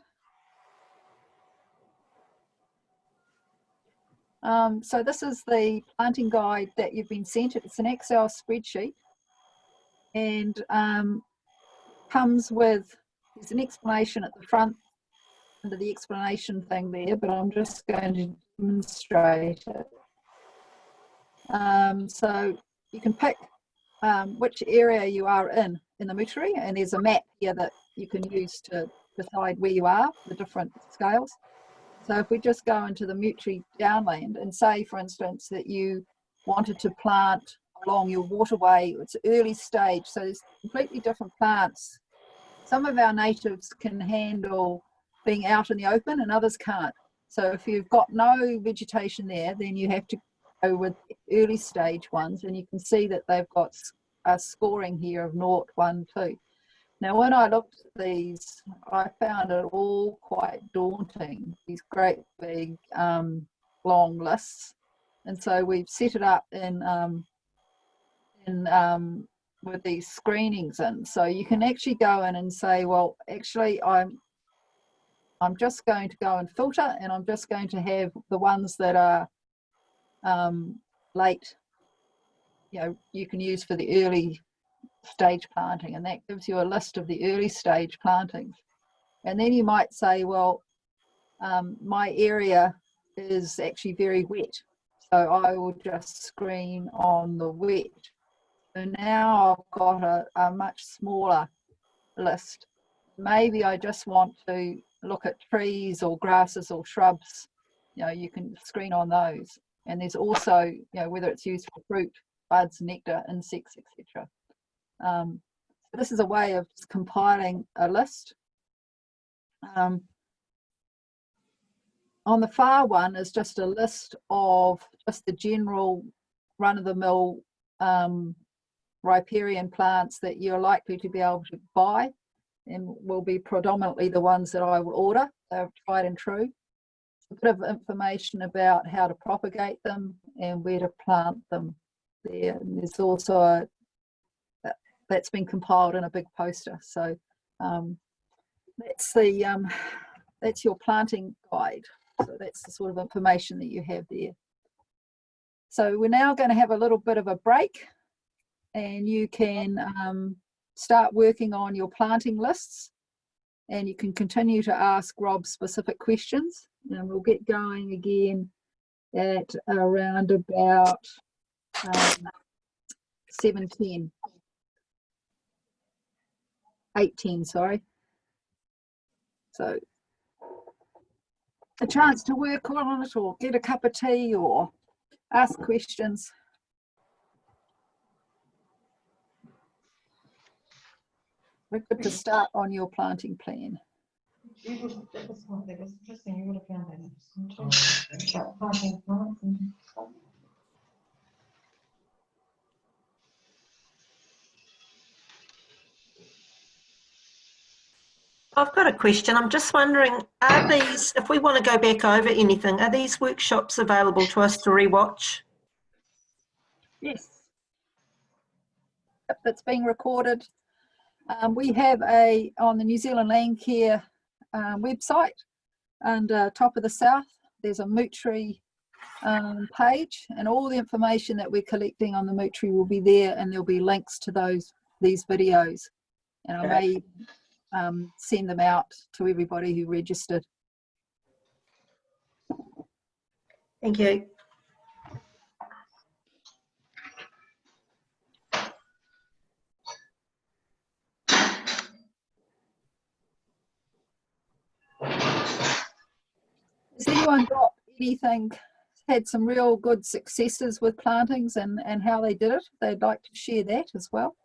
So this is the planting guide that you've been sent. It's an Excel spreadsheet, and comes with, there's an explanation at the front under the explanation thing there, but I'm just going to demonstrate it. So you can pick which area you are in the Motuere, and there's a map here that you can use to decide where you are, the different scales. So if we just go into the Motuere downland and say, for instance, that you wanted to plant along your waterway, it's early stage, so there's completely different plants. Some of our natives can handle being out in the open and others can't. So if you've got no vegetation there, then you have to go with early stage ones, and you can see that they've got a scoring here of 0, 1, 2. Now, when I looked at these, I found it all quite daunting, these great big long lists. And so we've set it up in with these screenings in. So you can actually go in and say, well, actually, I'm just going to go and filter, and I'm just going to have the ones that are late, you can use for the early stage planting, and that gives you a list of the early stage plantings. And then you might say, well, my area is actually very wet, so I will just screen on the wet. So now I've got a much smaller list. Maybe I just want to look at trees or grasses or shrubs. You know, you can screen on those. And there's also, you know, whether it's used for fruit, buds, nectar, insects, etc. So this is a way of just compiling a list. On the far one is just a list of just the general run-of-the-mill riparian plants that you're likely to be able to buy, and will be predominantly the ones that I will order. They're tried and true. A bit of information about how to propagate them and where to plant them there. And there's also that's been compiled in a big poster. So that's your planting guide. So that's the sort of information that you have there. So we're now going to have a little bit of a break, and you can start working on your planting lists, and you can continue to ask Rob specific questions, and we'll get going again at around about 7:10. 8:10, sorry. So a chance to work on it, or get a cup of tea, or ask questions. We're good to start on your planting plan. I've got a question. I'm just wondering, are these, if we want to go back over anything, are these workshops available to us to rewatch? Yes. It's being recorded. We have on the New Zealand Land Care website, and top of the south, there's a Motuere page, and all the information that we're collecting on the Motuere will be there, and there'll be links to these videos. And I may send them out to everybody who registered. Thank you. Has anyone got anything, had some real good successes with plantings and how they did it? They'd like to share that as well.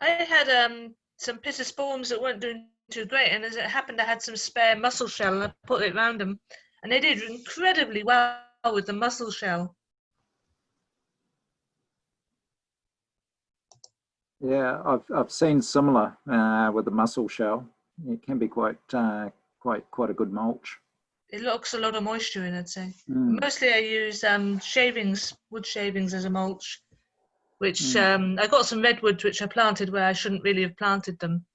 I had some pittosporums that weren't doing too great, and as it happened, I had some spare mussel shell, and I put it around them, and they did incredibly well with the mussel shell. Yeah, I've seen similar with the mussel shell. It can be quite a good mulch. It locks a lot of moisture in, I'd say. Mm. Mostly I use shavings, wood shavings as a mulch, which I got some redwoods which I planted where I shouldn't really have planted them,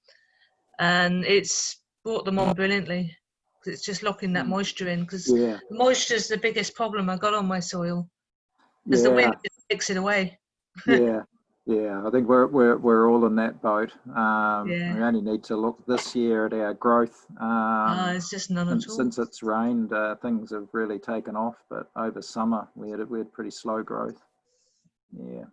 and it's brought them on brilliantly. It's just locking that moisture in, because moisture is the biggest problem I got on my soil, because the wind just takes it away. Yeah, I think we're all in that boat. We only need to look this year at our growth. It's just none at all. Since it's rained, things have really taken off. But over summer, we had pretty slow growth. Yeah.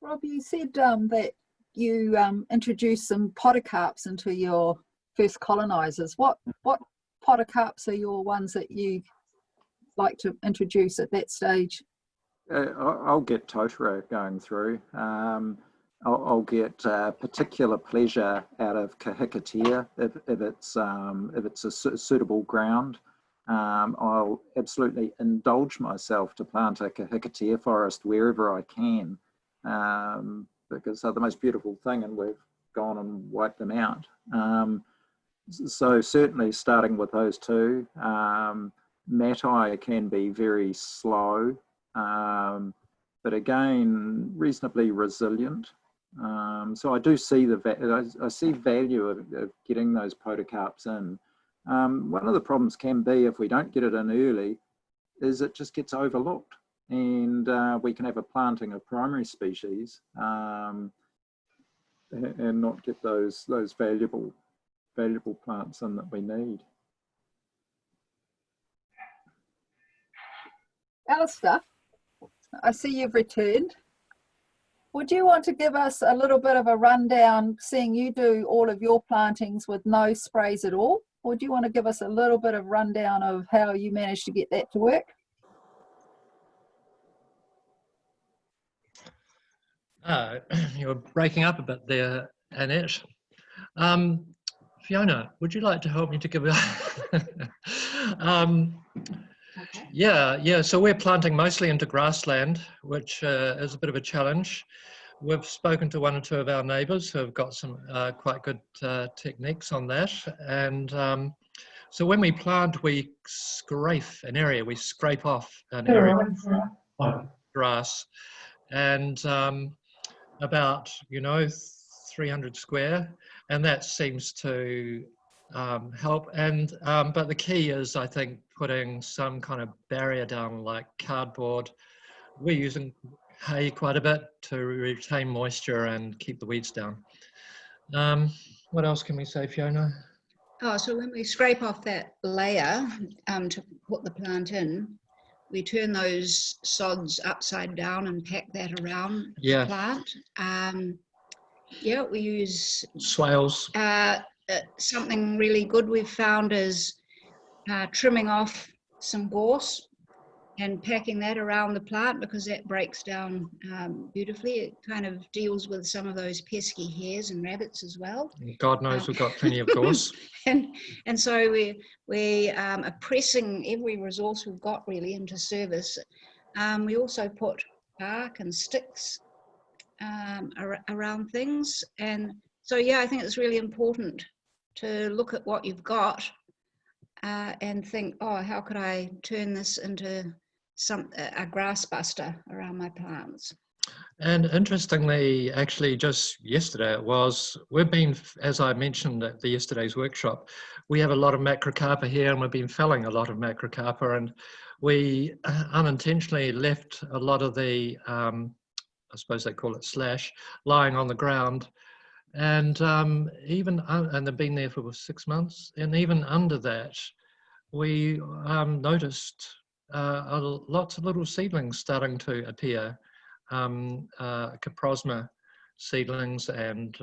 Rob, you said that you introduced some podocarps into your first colonisers. What podocarps are your ones that you like to introduce at that stage? I'll get Totara going through. I'll get particular pleasure out of kahikatea if it's a suitable ground. I'll absolutely indulge myself to plant a kahikatea forest wherever I can, because they're the most beautiful thing, and we've gone and wiped them out. So certainly starting with those two. Matai can be very slow but again, reasonably resilient. So I do see I see value of getting those podocarps in. One of the problems can be, if we don't get it in early, is it just gets overlooked, and we can have a planting of primary species and not get those valuable plants in that we need. Alistair, I see you've returned. Would you want to give us a little bit of a rundown, seeing you do all of your plantings with no sprays at all? Or do you want to give us a little bit of rundown of how you managed to get that to work? You're breaking up a bit there, Annette. Fiona, would you like to help me to give a... Yeah, so we're planting mostly into grassland, which is a bit of a challenge. We've spoken to one or two of our neighbours who have got some quite good techniques on that. And so when we plant, we scrape an area, we scrape off an area of grass. And about, 300 square, and that seems to help. And but the key is, I think, putting some kind of barrier down, like cardboard. We're using hay quite a bit to retain moisture and keep the weeds down. What else can we say, Fiona? Oh, so when we scrape off that layer to put the plant in, we turn those sods upside down and pack that around the plant. Yeah, we use swales. Something really good we've found is trimming off some gorse and packing that around the plant, because that breaks down beautifully. It kind of deals with some of those pesky hares and rabbits as well. God knows we've got plenty of gorse. and so we are pressing every resource we've got really into service. We also put bark and sticks around things. And so, yeah, I think it's really important to look at what you've got and think, oh, how could I turn this into a grass buster around my plants? And interestingly, actually just yesterday we've been, as I mentioned at yesterday's workshop, we have a lot of macrocarpa here, and we've been felling a lot of macrocarpa, and we unintentionally left a lot of the, I suppose they call it slash, lying on the ground. And and they've been there for 6 months, and even under that, we noticed lots of little seedlings starting to appear, Caprosma seedlings, and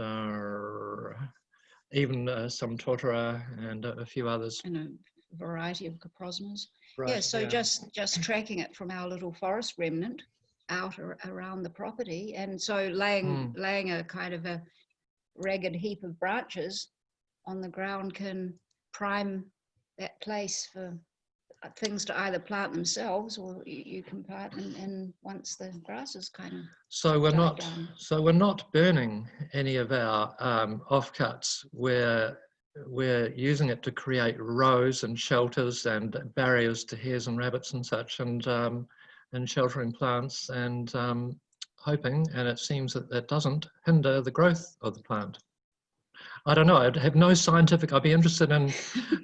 even some Tortora and a few others. And a variety of Caprosmas. Right, yeah, so just tracking it from our little forest remnant out around the property, and so laying a kind of a ragged heap of branches on the ground can prime that place for things to either plant themselves, or you can plant in once the grass is kind of so we're not burning any of our offcuts. We're using it to create rows and shelters and barriers to hares and rabbits and such, and sheltering plants, and hoping, and it seems that doesn't hinder the growth of the plant. I don't know, I'd have no scientific, I'd be interested in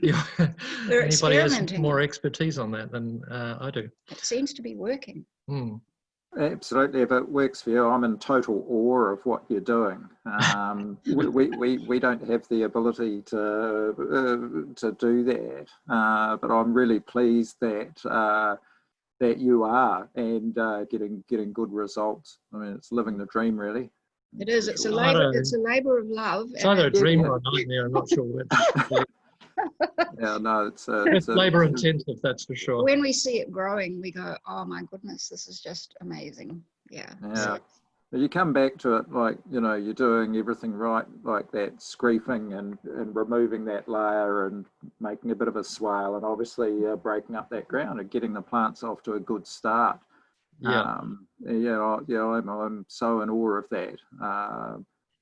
anybody has more expertise on that than I do. It seems to be working. Absolutely, if it works for you, I'm in total awe of what you're doing. We don't have the ability to do that, but I'm really pleased that that you are, and getting good results. I mean, it's living the dream, really. It is. It's a labor. It's a labor of love. It's either a dream or a nightmare. I'm not sure which. Yeah, no, it's labor intensive, that's for sure. When we see it growing, we go, "Oh my goodness, this is just amazing." Yeah. Yeah. But you come back to it like, you're doing everything right, like that, scraping and removing that layer and making a bit of a swale, and obviously breaking up that ground and getting the plants off to a good start. Yeah. I'm so in awe of that.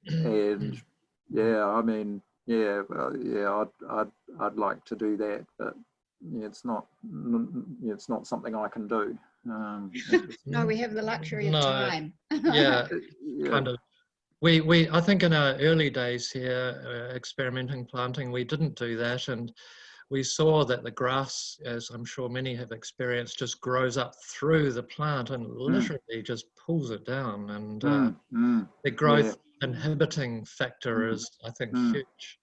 And yeah, I mean, I'd like to do that, but it's not something I can do. No, we have the luxury of No, time. Yeah, yeah. kind of. I think in our early days here, experimenting planting, we didn't do that, and we saw that the grass, as I'm sure many have experienced, just grows up through the plant and literally just pulls it down. And the growth inhibiting factor is, I think, huge.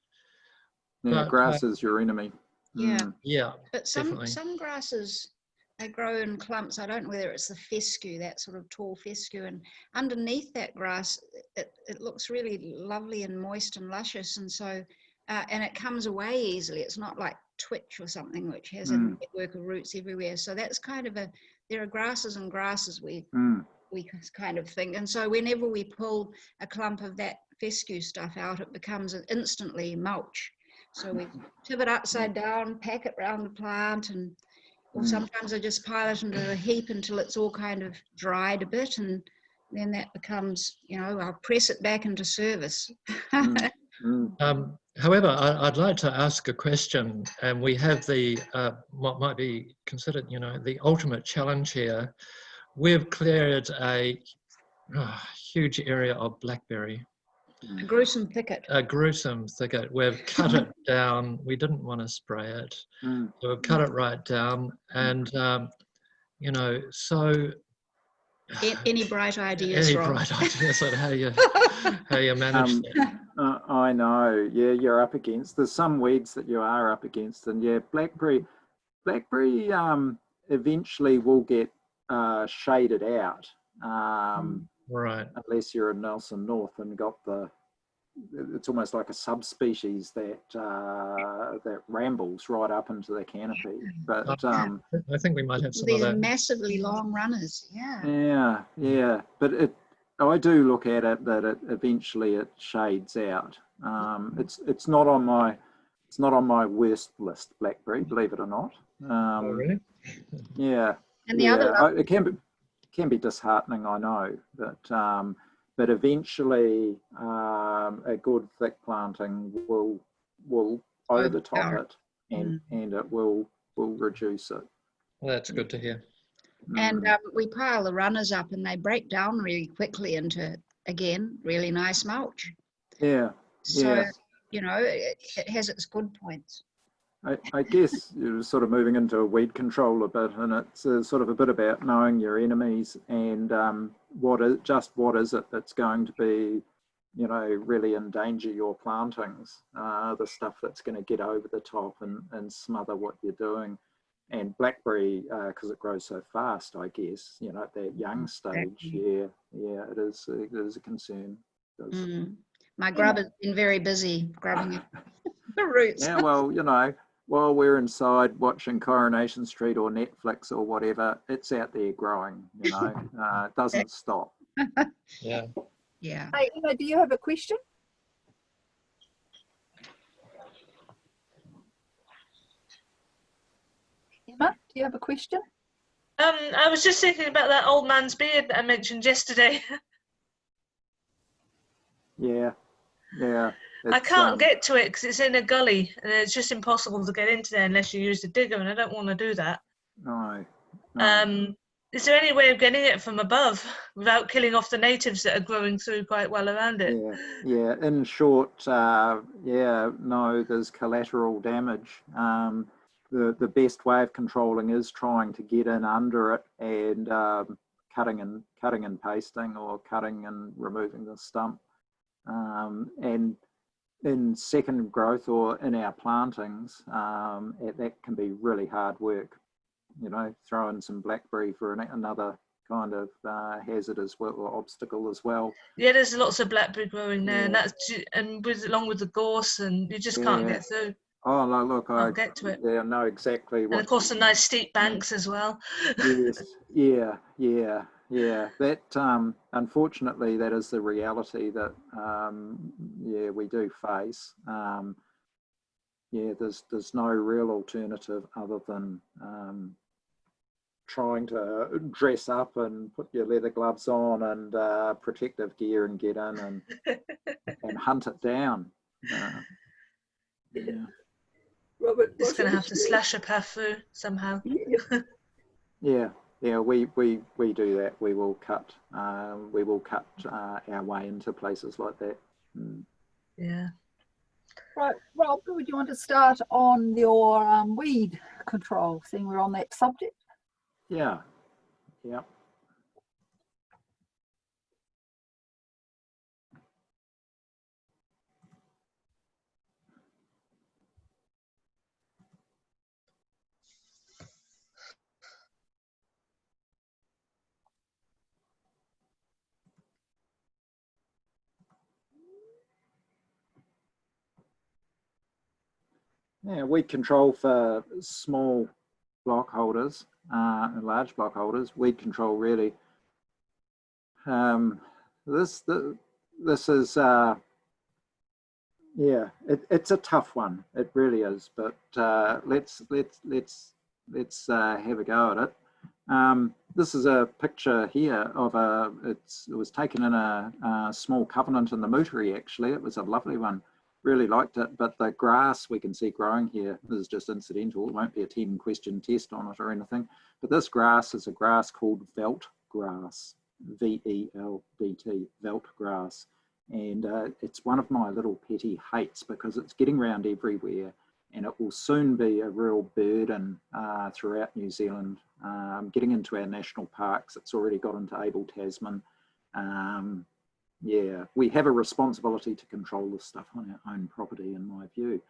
Yeah, But, grass is your enemy. Yeah. Yeah, But definitely. some grasses, they grow in clumps. I don't know whether it's the fescue, that sort of tall fescue, and underneath that grass, it looks really lovely and moist and luscious, and so and it comes away easily. It's not like twitch or something which has a network of roots everywhere. So that's kind of there are grasses and grasses we kind of think, and so whenever we pull a clump of that fescue stuff out, it becomes instantly mulch. So we tip it upside down, pack it around the plant, and or sometimes I just pile it into a heap until it's all kind of dried a bit, and then that becomes, I'll press it back into service. However, I'd like to ask a question, and we have the what might be considered, the ultimate challenge here. We've cleared a huge area of blackberry. A gruesome thicket. A gruesome thicket. We've cut it down. We didn't want to spray it. So we've cut it right down. And, so... Any bright ideas, Any Rob? bright ideas on how you manage that? I know. Yeah, you're up against. There's some weeds that you are up against. And yeah, blackberry eventually will get shaded out. Right. Unless you're in Nelson North and got it's almost like a subspecies that rambles right up into the canopy. But I think we might have some these of that. massively long runners. Yeah. Yeah. But I do look at it that eventually it shades out. It's not on my worst list, blackberry, believe it or not. Oh, really? Yeah. And the other it can be disheartening, I know, but eventually a good thick planting will overtop it, and it will reduce it. Well, that's good to hear. And we pile the runners up, and they break down really quickly into, again, really nice mulch. Yeah. So it has its good points. I guess you're sort of moving into a weed control a bit, and it's sort of a bit about knowing your enemies and what is it that's going to be, really endanger your plantings, the stuff that's going to get over the top and smother what you're doing. And blackberry, because it grows so fast, I guess, at that young stage, it is a concern. My grub has been very busy grubbing it. The roots. Yeah, well, while we're inside watching Coronation Street or Netflix or whatever, it's out there growing, it doesn't stop. Yeah. Yeah. Hey, Emma, do you have a question? Emma, do you have a question? I was just thinking about that old man's beard that I mentioned yesterday. Yeah. I can't get to it because it's in a gully, and it's just impossible to get into there unless you use the digger, and I don't want to do that. No. Is there any way of getting it from above without killing off the natives that are growing through quite well around it? Yeah. In short, no, there's collateral damage. The best way of controlling is trying to get in under it and cutting and pasting, or cutting and removing the stump. And in second growth or in our plantings, that can be really hard work. Throw in some blackberry for another kind of hazard as well, or obstacle as well. Yeah, there's lots of blackberry growing there, and along with the gorse, and you just can't get through. Oh no! Look, I'll get to it. Yeah, I know exactly what. And of course, the nice steep banks as well. Yes. Yeah. That unfortunately, that is the reality that we do face. There's no real alternative other than trying to dress up and put your leather gloves on and protective gear and get in and hunt it down. Robert, Just going to have to slash a path through somehow. Yeah. yeah, we do that. We will cut our way into places like that. Mm. Yeah. Right, Rob, would you want to start on your weed control, seeing we're on that subject? Yeah, yeah. Yeah, weed control for small block holders and large block holders. Weed control really. This is yeah, it's a tough one. It really is. But let's have a go at it. This is a picture here of it was taken in a small covenant in the Motuere. Actually, it was a lovely one. Really liked it, but the grass we can see growing here, this is just incidental. It won't be a 10-question test on it or anything. But this grass is a grass called veld grass, VELDT, veld grass. And it's one of my little petty hates because it's getting around everywhere, and it will soon be a real burden throughout New Zealand. Getting into our national parks, it's already got into Abel Tasman. Yeah, we have a responsibility to control this stuff on our own property, in my view.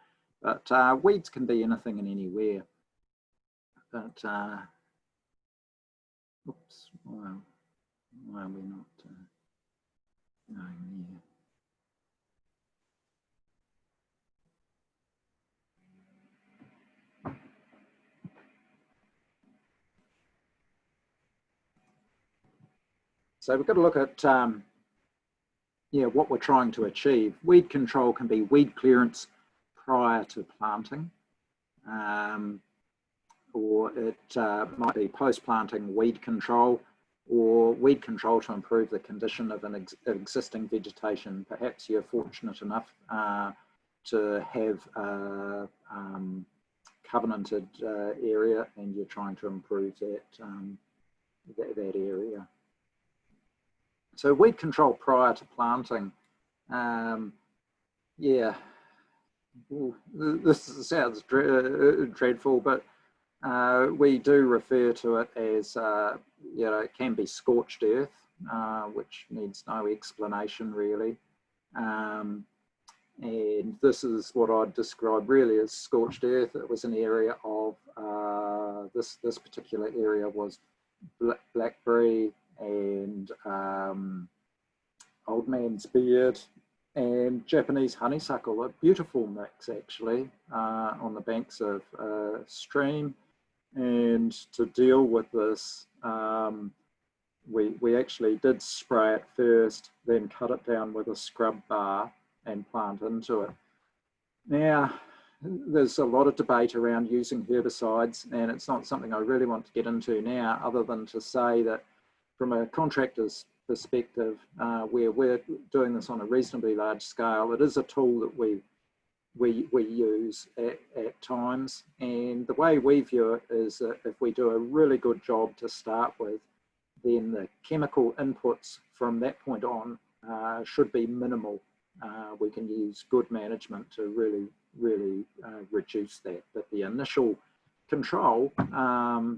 But weeds can be anything and anywhere. But, oops, why are we not going there? So we've got to look at yeah, what we're trying to achieve. Weed control can be weed clearance prior to planting, or it might be post-planting weed control, or weed control to improve the condition of an existing vegetation. Perhaps you're fortunate enough to have a covenanted area and you're trying to improve that area. So weed control prior to planting, yeah, ooh, this sounds dreadful, but we do refer to it as, you know, it can be scorched earth, which needs no explanation really. And this is what I'd describe really as scorched earth. It was an area of, this particular area was blackberry and old man's beard and Japanese honeysuckle, a beautiful mix actually, on the banks of a stream. And to deal with this, we actually did spray it first, then cut it down with a scrub bar and plant into it. Now, there's a lot of debate around using herbicides, and it's not something I really want to get into now, other than to say that from a contractor's perspective, where we're doing this on a reasonably large scale, it is a tool that we use at times. And the way we view it is that if we do a really good job to start with, then the chemical inputs from that point on should be minimal. We can use good management to really reduce that. But the initial control, yeah,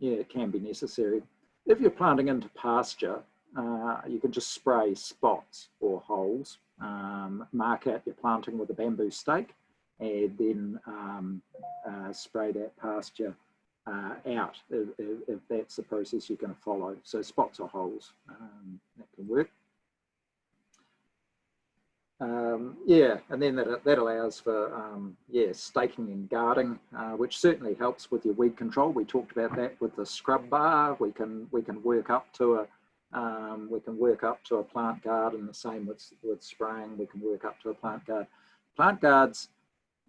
it can be necessary. If you're planting into pasture, you can just spray spots or holes, mark out your planting with a bamboo stake, and then spray that pasture out if that's the process you're going to follow. So spots or holes, that can work. Yeah, and then that allows for yeah, staking and guarding, which certainly helps with your weed control. We talked about that with the scrub bar. We can work up to a plant guard, and the same with spraying. We can work up to a plant guard. Plant guards,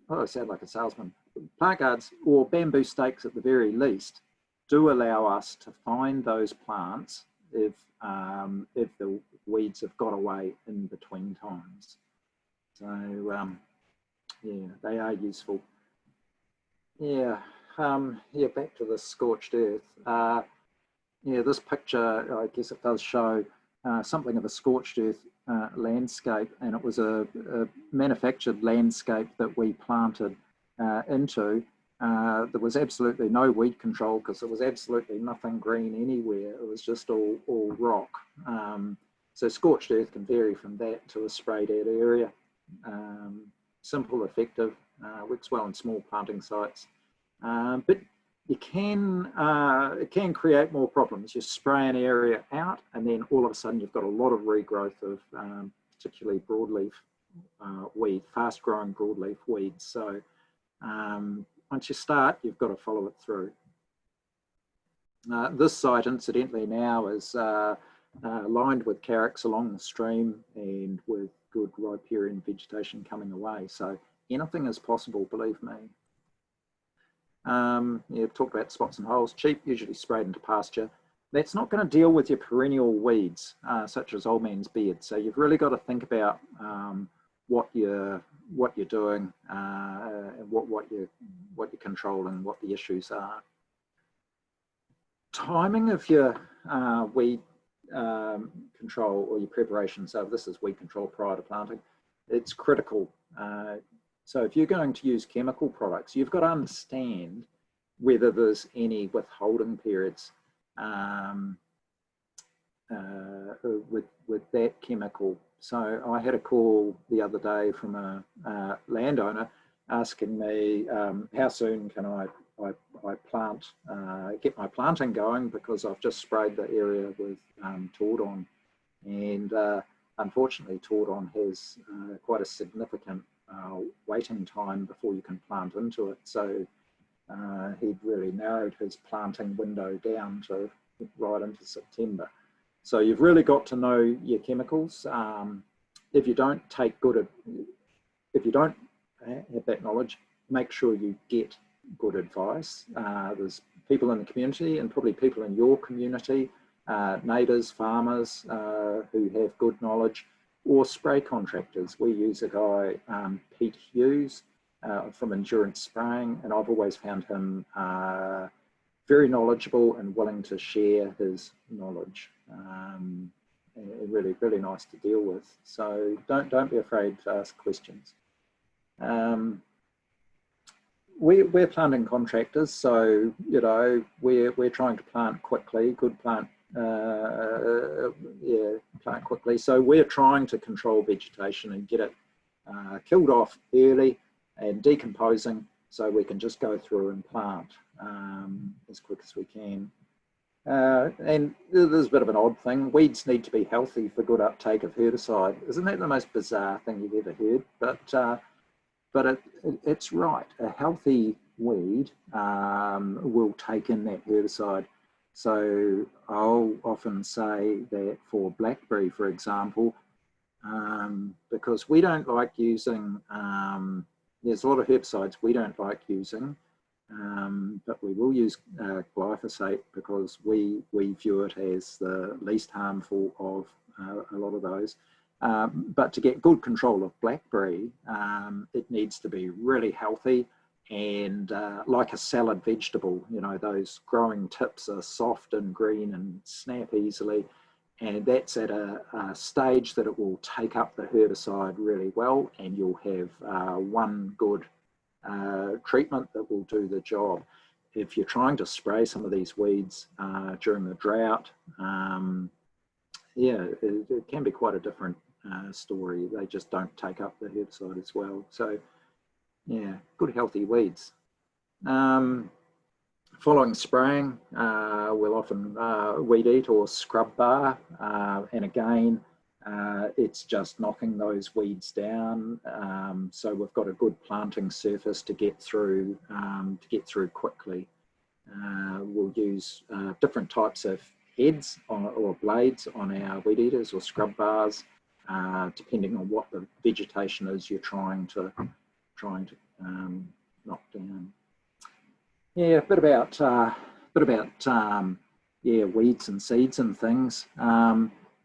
oh, I sound like a salesman. Plant guards, or bamboo stakes at the very least, do allow us to find those plants if the weeds have got away in between times. So yeah, they are useful. Yeah, yeah. Back to the scorched earth. yeah, this picture, I guess it does show something of a scorched earth landscape, and it was a manufactured landscape that we planted into. There was absolutely no weed control because there was absolutely nothing green anywhere. It was just all rock. So scorched earth can vary from that to a sprayed out area. Simple, effective, works well in small planting sites. But it can create more problems. You spray an area out and then all of a sudden you've got a lot of regrowth of particularly broadleaf weed, fast growing broadleaf weeds. So once you start, you've got to follow it through. This site incidentally now is lined with carex along the stream and with good riparian vegetation coming away. So anything is possible, believe me. Yeah, talked about spots and holes, cheap, usually sprayed into pasture. That's not going to deal with your perennial weeds, such as old man's beard. So you've really got to think about what you're doing, and what you're controlling, what the issues are. Timing of your weed control or your preparation. So this is weed control prior to planting. It's critical. So if you're going to use chemical products, you've got to understand whether there's any withholding periods with that chemical. So I had a call the other day from a landowner asking me how soon can I plant, get my planting going, because I've just sprayed the area with Tordon, and unfortunately Tordon has quite a significant waiting time before you can plant into it. So he'd really narrowed his planting window down to right into September. So you've really got to know your chemicals. If you don't if you don't have that knowledge, make sure you get good advice. There's people in the community and probably people in your community, neighbours, farmers who have good knowledge, or spray contractors. We use a guy, Pete Hughes, from Endurance Spraying, and I've always found him very knowledgeable and willing to share his knowledge. Really, really nice to deal with. So don't be afraid to ask questions. We're planting contractors, so you know we're trying to plant quickly, plant quickly. So we're trying to control vegetation and get it killed off early and decomposing, so we can just go through and plant as quick as we can. And there's a bit of an odd thing. Weeds need to be healthy for good uptake of herbicide. Isn't that the most bizarre thing you've ever heard? But it's right. A healthy weed will take in that herbicide. So I'll often say that for blackberry, for example, because we don't like using, there's a lot of herbicides we don't like using, but we will use glyphosate because we view it as the least harmful of a lot of those. But to get good control of blackberry, it needs to be really healthy and like a salad vegetable. You know, those growing tips are soft and green and snap easily, and that's at a stage that it will take up the herbicide really well, and you'll have one good treatment that will do the job. If you're trying to spray some of these weeds during the drought, yeah, it can be quite a different story. They just don't take up the herbicide as well. So yeah, good healthy weeds. Following spraying, we'll often weed eat or scrub bar, and again it's just knocking those weeds down, so we've got a good planting surface to get through quickly. We'll use different types of heads or blades on our weed eaters or scrub bars, depending on what the vegetation is you're trying to knock down. Yeah, a bit about yeah, weeds and seeds and things.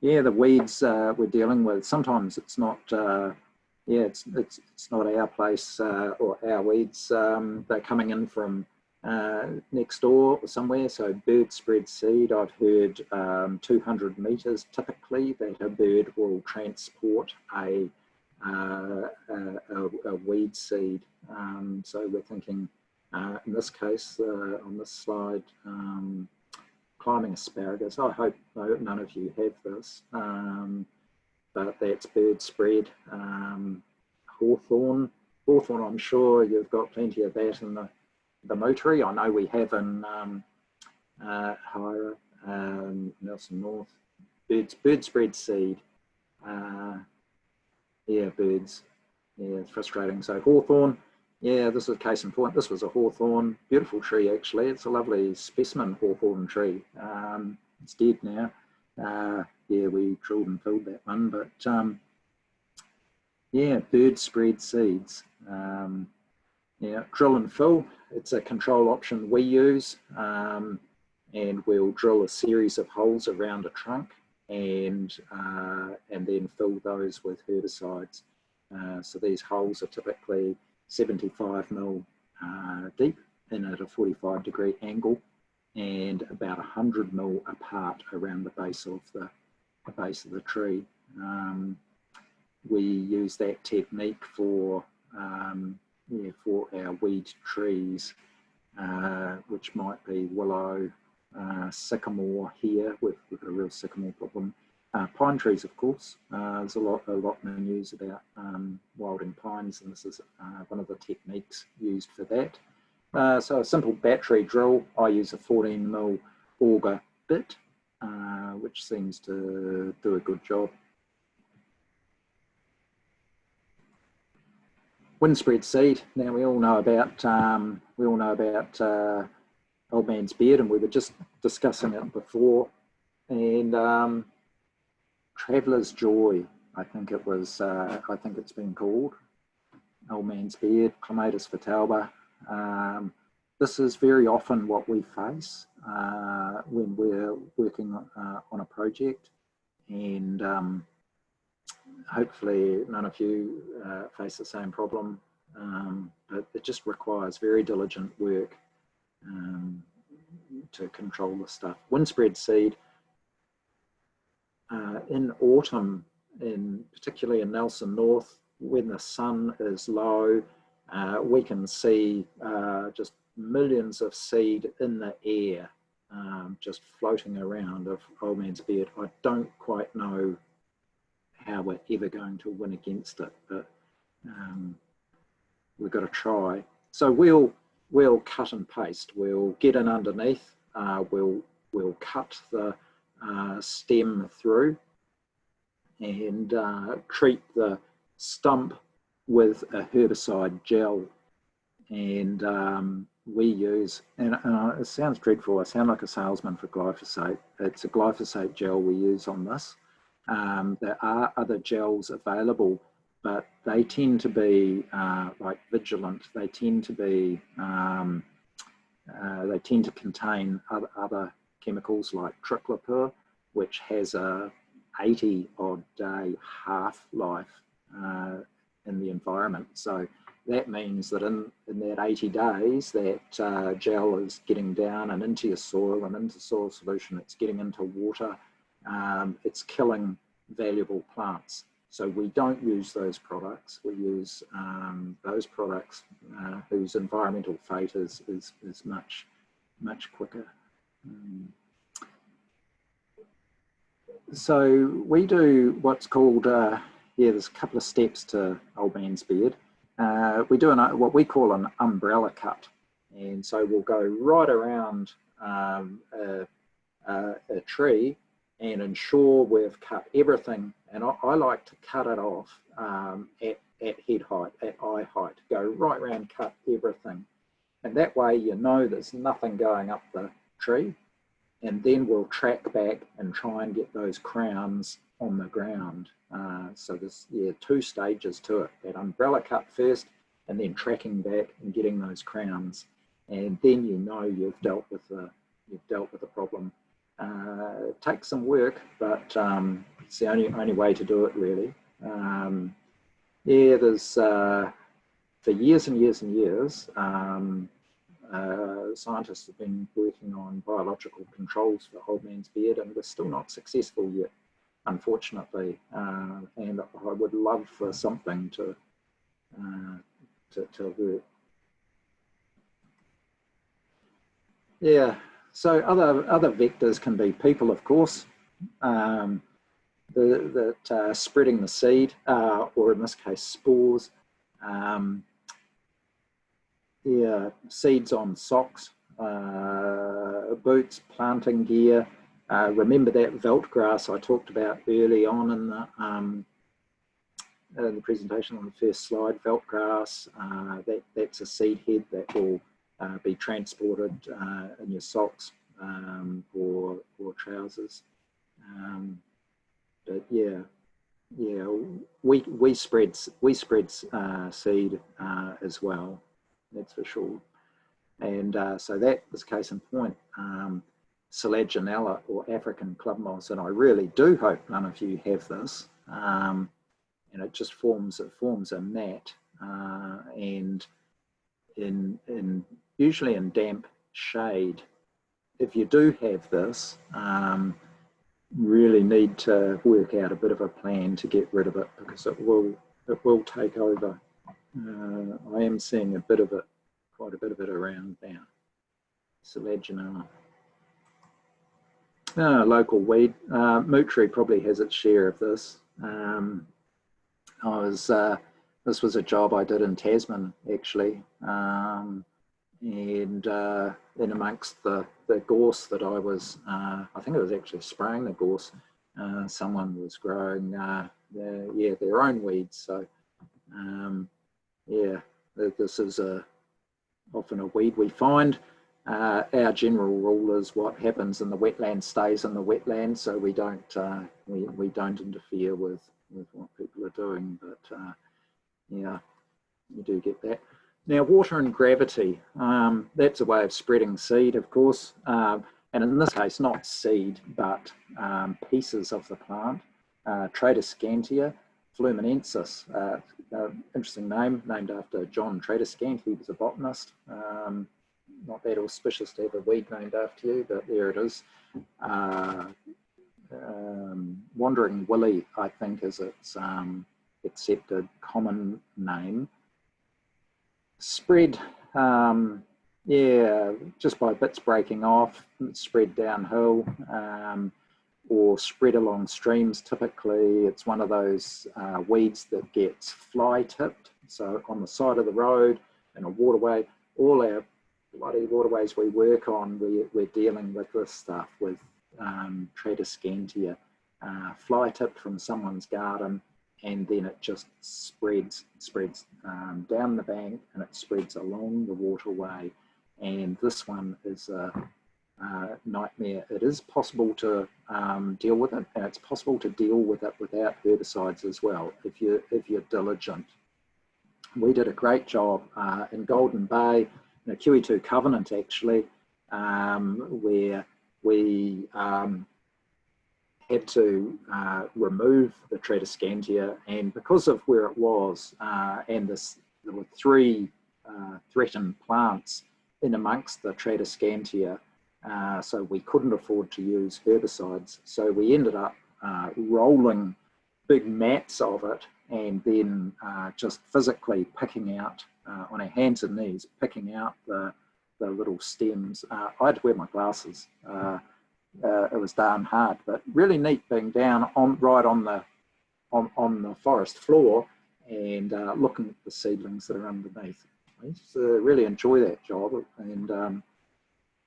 Yeah, the weeds we're dealing with, sometimes it's not yeah, it's not our place or our weeds. They're coming in from next door somewhere. So bird spread seed, I've heard 200 metres typically that a bird will transport a weed seed. So we're thinking in this case on this slide, climbing asparagus. I hope none of you have this, but that's bird spread. Hawthorn, I'm sure you've got plenty of that in the Motuere. I know we have in Hira, Nelson North. Bird spread seed. Yeah, birds. Yeah, it's frustrating. So hawthorn. Yeah, this is a case in point. This was a hawthorn, beautiful tree actually. It's a lovely specimen hawthorn tree. It's dead now. Yeah, we drilled and filled that one, but yeah, bird spread seeds. Yeah, drill and fill. It's a control option we use, and we'll drill a series of holes around a trunk and then fill those with herbicides. So these holes are typically 75 mil deep and at a 45-degree angle, and about 100 mil apart around the base of the tree. We use that technique for our weed trees, which might be willow, sycamore here. We've got a real sycamore problem. Pine trees, of course. There's a lot in the news about wilding pines, and this is one of the techniques used for that. So a simple battery drill. I use a 14 mil auger bit, which seems to do a good job. Windspread seed. Now we all know about old man's beard, and we were just discussing it before. And Traveller's Joy, I think it was. I think it's been called old man's beard, Clematis vitalba. This is very often what we face when we're working on a project, and hopefully none of you face the same problem, but it just requires very diligent work to control the stuff. Windspread seed, in autumn, particularly in Nelson North, when the sun is low, we can see just millions of seed in the air, just floating around of old man's beard. I don't quite know how we're ever going to win against it, but we've got to try. So we'll cut and paste. We'll get in underneath. We'll cut the stem through and treat the stump with a herbicide gel. And we use, and it sounds dreadful, I sound like a salesman for glyphosate. It's a glyphosate gel we use on this. There are other gels available, but they tend to be like Vigilant. They tend to be, they tend to contain other chemicals like triclopyr, which has a 80-odd day half-life in the environment. So that means that in that 80 days, that gel is getting down and into your soil and into soil solution. It's getting into water. It's killing valuable plants. So we don't use those products. We use those products whose environmental fate is much quicker. So we do what's called, there's a couple of steps to old man's beard. We do what we call an umbrella cut. And so we'll go right around a tree and ensure we've cut everything. And I like to cut it off at head height, at eye height, go right around, cut everything. And that way, you know, there's nothing going up the tree. And then we'll track back and try and get those crowns on the ground. So there's two stages to it, that umbrella cut first, and then tracking back and getting those crowns. And then you know you've dealt with the problem. It takes some work, but it's the only way to do it, really. There's for years and years and years, scientists have been working on biological controls for old man's beard, and we're still not successful yet, unfortunately. And I would love for something to work. Yeah. So other vectors can be people, of course, that spreading the seed, or in this case spores. Yeah, seeds on socks, boots, planting gear. Remember that veldt grass I talked about early on in the presentation on the first slide, veldt grass, that's a seed head that will be transported in your socks or trousers. But yeah, we spread seed as well. That's for sure. And so that was case in point, Selaginella or African club moss, and I really do hope none of you have this. And it just forms a mat, and usually in damp shade. If you do have this, really need to work out a bit of a plan to get rid of it, because it will take over. I am seeing quite a bit of it around now. Selaginella. Local weed. Motuere probably has its share of this. This was a job I did in Tasman, actually, and in amongst the gorse that I was, I think it was actually spraying the gorse, someone was growing their own weeds. So yeah, this is often a weed we find. Our general rule is what happens in the wetland stays in the wetland, so we don't interfere with what people are doing. But yeah, you do get that. Now, water and gravity, that's a way of spreading seed, of course, and in this case not seed but pieces of the plant. Tradescantia fluminensis, interesting name, named after John Tradescant. He was a botanist. Not that auspicious to have a weed named after you, but there it is. Wandering willy, I think, is its accepted common name. Spread, yeah, just by bits breaking off, spread downhill, or spread along streams. Typically, it's one of those weeds that gets fly tipped. So on the side of the road, in a waterway, all our bloody waterways we work on, we're dealing with this stuff, with Tradescantia, fly tipped from someone's garden, and then it just spreads down the bank, and it spreads along the waterway. And this one is a nightmare. It is possible to deal with it, and it's possible to deal with it without herbicides as well, if you're diligent. We did a great job in Golden Bay, in a QE2 covenant actually, where we had to remove the Tradescantia, and because of where it was, and there were 3 threatened plants in amongst the Tradescantia, so we couldn't afford to use herbicides. So we ended up rolling big mats of it, and then just physically picking out, on our hands and knees, picking out the little stems. I had to wear my glasses. It was darn hard, but really neat being down right on the forest floor and looking at the seedlings that are underneath. I used to really enjoy that job, and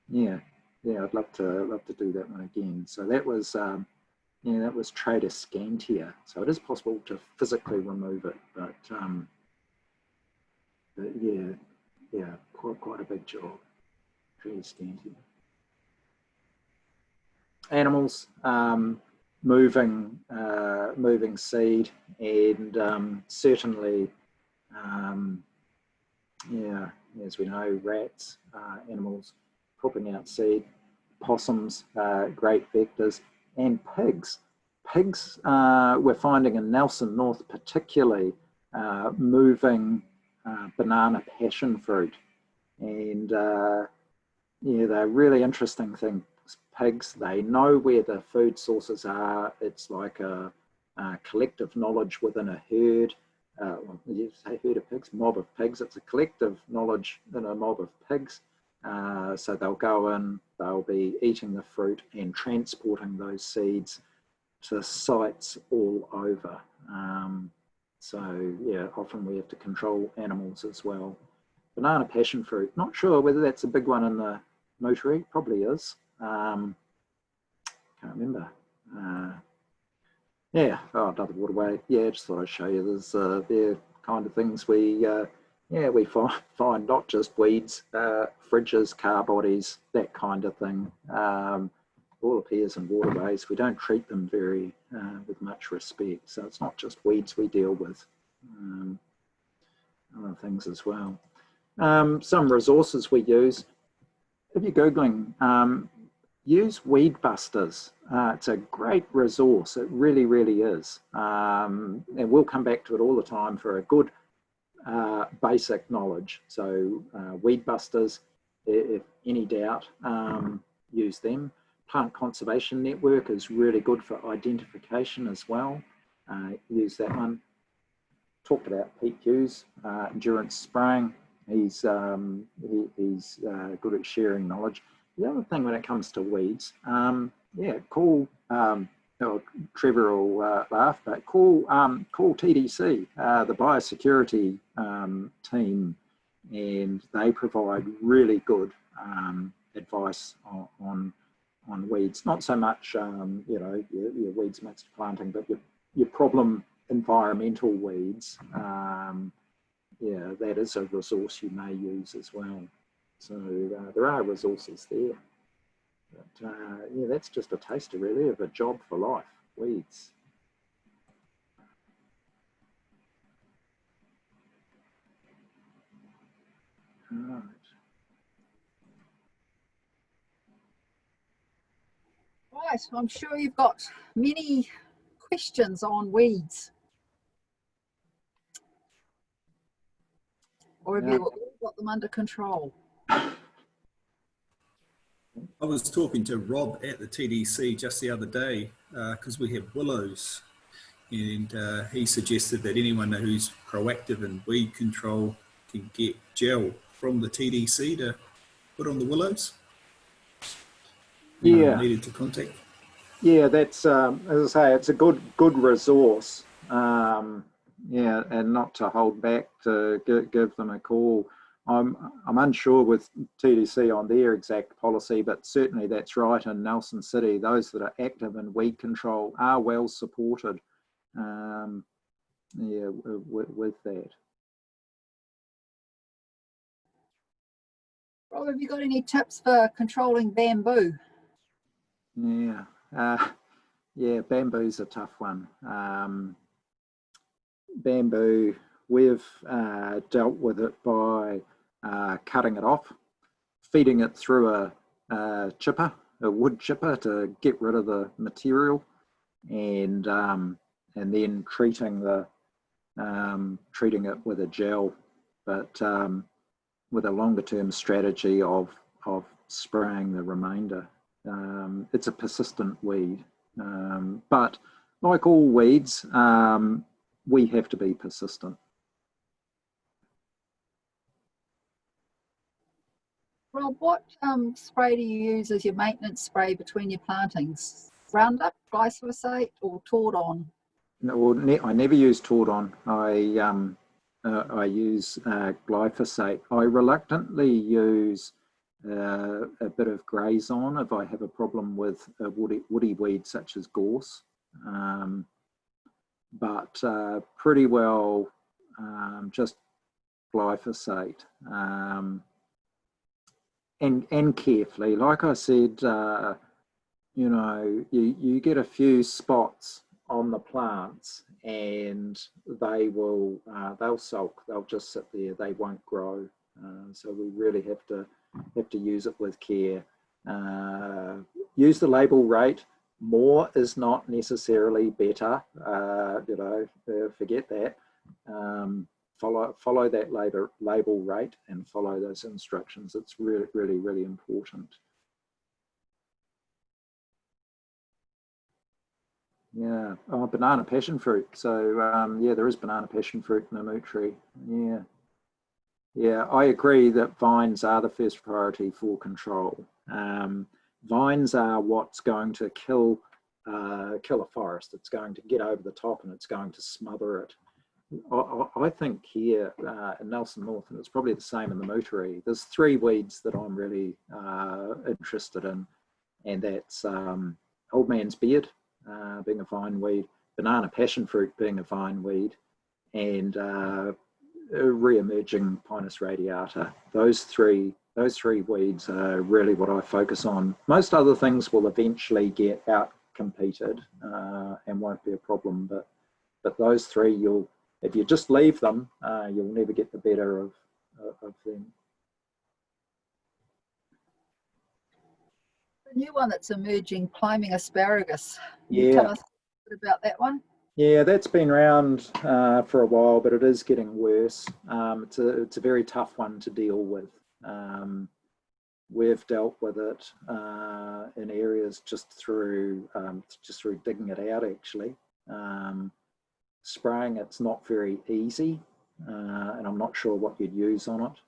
yeah, I'd love to do that one again. So that was that was Tradescantia. So it is possible to physically remove it, but yeah, quite a big job. Tradescantia. Animals, moving seed, and certainly, yeah, as we know, rats, animals popping out seed, possums, great vectors, and pigs. Pigs, we're finding in Nelson North particularly, moving banana passion fruit. And yeah, they're really interesting things. Pigs, they know where the food sources are. It's like a collective knowledge within a herd. Well, you say herd of pigs, mob of pigs. It's a collective knowledge in a mob of pigs. So they'll go in, they'll be eating the fruit and transporting those seeds to sites all over. So yeah, often we have to control animals as well. Banana passion fruit, not sure whether that's a big one in the Motuere, probably is. Can't remember. Yeah, oh, another waterway. Yeah, just thought I'd show you. There's there kind of things we yeah, we find not just weeds, fridges, car bodies, that kind of thing. All appears in waterways. We don't treat them very with much respect. So it's not just weeds we deal with, other things as well. Some resources we use. If you're Googling, use Weed Busters. It's a great resource. It really, really is. And we'll come back to it all the time for a good basic knowledge. So Weed Busters, if any doubt, use them. Plant Conservation Network is really good for identification as well. Use that one. Talked about Pete Hughes, endurance spraying. He's good at sharing knowledge. The other thing when it comes to weeds, yeah, call, Trevor will laugh, but call TDC, the biosecurity team, and they provide really good advice on weeds. Not so much, you know, your weeds mixed planting, but your problem environmental weeds. Yeah, that is a resource you may use as well. So there are resources there. But yeah, that's just a taster really of a job for life, weeds. Right. Right, I'm sure you've got many questions on weeds. Or have you all got them under control? I was talking to Rob at the TDC just the other day because we have willows, and he suggested that anyone who's proactive in weed control can get gel from the TDC to put on the willows. Yeah, needed to contact. Yeah, that's as I say, it's a good resource. Yeah, and not to hold back, to give them a call. I'm unsure with TDC on their exact policy, but certainly that's right. In Nelson City, those that are active in weed control are well supported. Yeah, with that. Rob, have you got any tips for controlling bamboo? Yeah, yeah, bamboo's a tough one. Bamboo, we've dealt with it by cutting it off, feeding it through a chipper, a wood chipper, to get rid of the material, and then treating it with a gel, but with a longer term strategy of spraying the remainder. It's a persistent weed, but like all weeds, we have to be persistent. Rob, what spray do you use as your maintenance spray between your plantings? Roundup, glyphosate, or Tordon? No, I never use Tordon. I use glyphosate. I reluctantly use a bit of Grazon if I have a problem with a woody weed such as gorse, but pretty well just glyphosate, and carefully. Like I said, you know, you get a few spots on the plants and they will they'll sulk, they'll just sit there, they won't grow. So we really have to use it with care. Use the label rate. More is not necessarily better, you know, forget that. follow that label rate and follow those instructions. It's really, really, really important. Yeah, oh, banana passion fruit. So yeah, there is banana passion fruit in the Motuere. Yeah. Yeah, I agree that vines are the first priority for control. Vines are what's going to kill a forest. It's going to get over the top and it's going to smother it. I think here in Nelson North, and it's probably the same in the Motuere, there's 3 weeds that I'm really interested in, and that's old man's beard being a vine weed, banana passion fruit being a vine weed, and re-emerging Pinus radiata. Those three weeds are really what I focus on. Most other things will eventually get out competed and won't be a problem, but those 3, if you just leave them, you'll never get the better of them. The new one that's emerging, climbing asparagus. Can Yeah. you tell us a bit about that one? Yeah, that's been around for a while, but it is getting worse. It's a very tough one to deal with. We've dealt with it in areas just through digging it out. Actually, spraying it's not very easy, and I'm not sure what you'd use on it.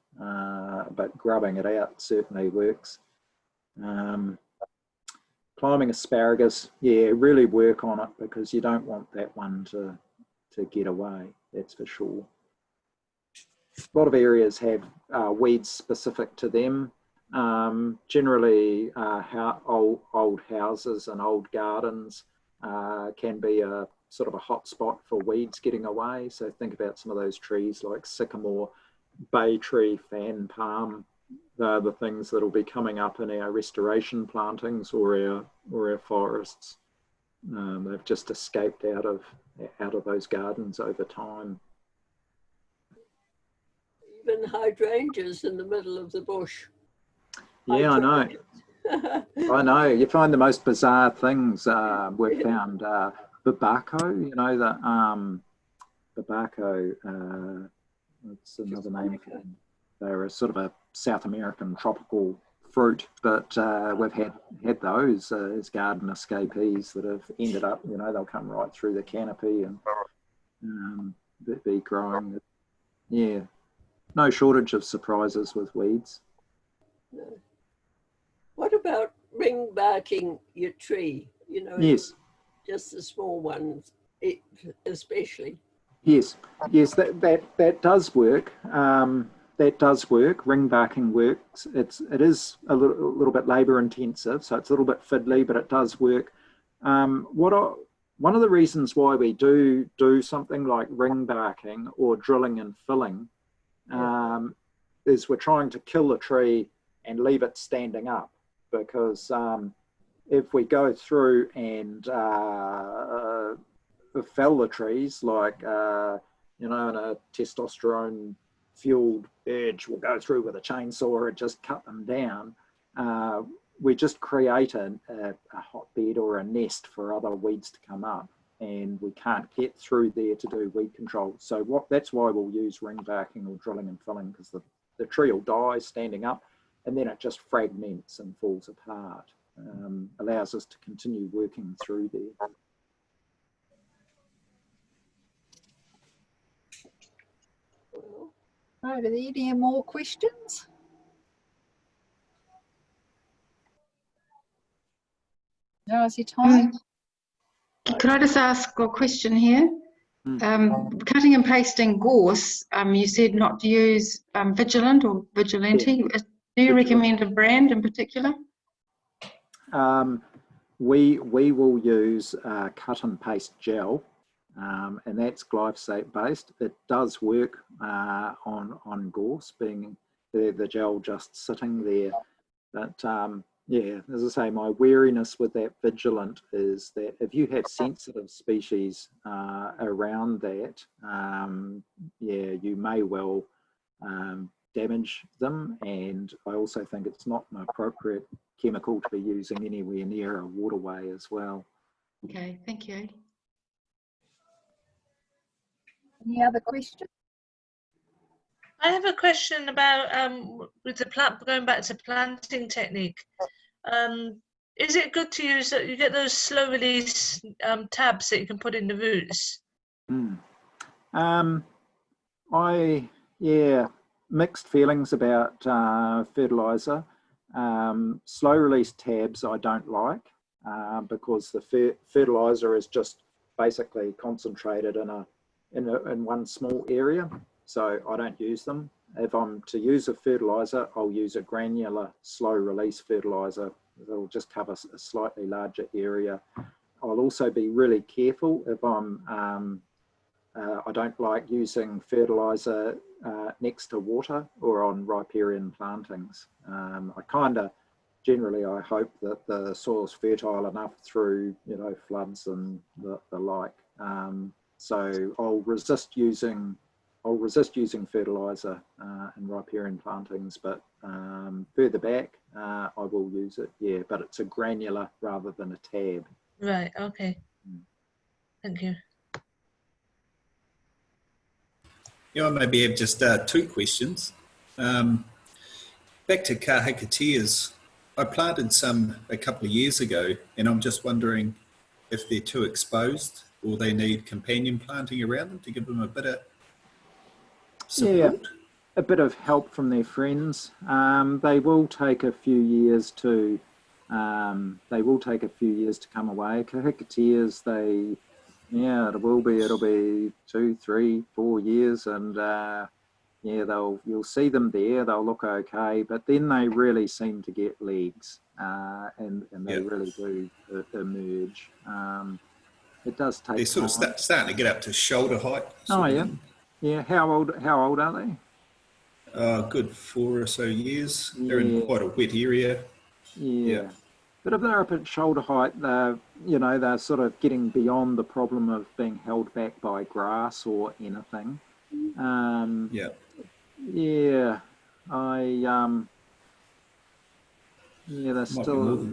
But grubbing it out certainly works. Climbing asparagus, yeah, really work on it because you don't want that one to get away, that's for sure. A lot of areas have weeds specific to them. Generally, old houses and old gardens can be a sort of a hot spot for weeds getting away. So think about some of those trees like sycamore, bay tree, fan palm. They're the things that will be coming up in our restoration plantings or our forests. They've just escaped out of those gardens over time. Even hydrangeas in the middle of the bush. Yeah, I know. I know. You find the most bizarre things. We've found babako. You know the babako. What's another name for them? They're a sort of a South American tropical fruit, but we've had those as garden escapees that have ended up, you know, they'll come right through the canopy and be growing. Yeah, no shortage of surprises with weeds. No. What about ring barking your tree? You know, Yes, just the small ones, especially. yes, that does work. That does work. Ring barking works. It is a little bit labour intensive, so it's a little bit fiddly, but it does work. One of the reasons why we do something like ring barking or drilling and filling is we're trying to kill the tree and leave it standing up, because if we go through and fell the trees like you know, in a testosterone fueled urge will go through with a chainsaw and just cut them down, we just create a hotbed or a nest for other weeds to come up, and we can't get through there to do weed control. So that's why we'll use ring barking or drilling and filling, because the tree will die standing up and then it just fragments and falls apart. Allows us to continue working through there. Right, are there any more questions? Now is your time. Could I just ask a question here? Cutting and pasting gorse, you said not to use Vigilant or Vigilante. Yeah. Do you recommend a brand in particular? We will use cut and paste gel, and that's glyphosate based. It does work on gorse, being the gel just sitting there. But yeah, as I say, my wariness with that Vigilant is that if you have sensitive species around that, yeah, you may well damage them. And I also think it's not an appropriate chemical to be using anywhere near a waterway as well. Okay, thank you. Any other questions? I have a question about with the plant, going back to planting technique. Is it good to use that? You get those slow release tabs that you can put in the roots. Yeah, mixed feelings about fertilizer. Slow release tabs I don't like because the fertilizer is just basically concentrated in one small area, so I don't use them. If I'm to use a fertilizer, I'll use a granular slow release fertilizer. It'll just cover a slightly larger area. I'll also be really careful if I don't like using fertilizer next to water or on riparian plantings. Generally I hope that the soil's fertile enough through, floods and the like. So I'll resist using fertilizer in riparian plantings, but further back I will use it, yeah, but it's a granular rather than a tab. Right, okay. Thank you. Yeah, I maybe have just two questions. Back to kahikateas, I planted some a couple of years ago, and I'm just wondering if they're too exposed or they need companion planting around them to give them a bit of support. Yeah, a bit of help from their friends. They will take a few years to come away. Kahikateas, it'll be 2, 3, 4 years, and you'll see them there. They'll look okay, but then they really seem to get legs, and they really do emerge. It does take. They're sort of starting to get up to shoulder height. Oh yeah, yeah. How old are they? Good 4 or so years. They're in quite a wet area. Yeah. But if they're up at shoulder height, they're sort of getting beyond the problem of being held back by grass or anything. They're still,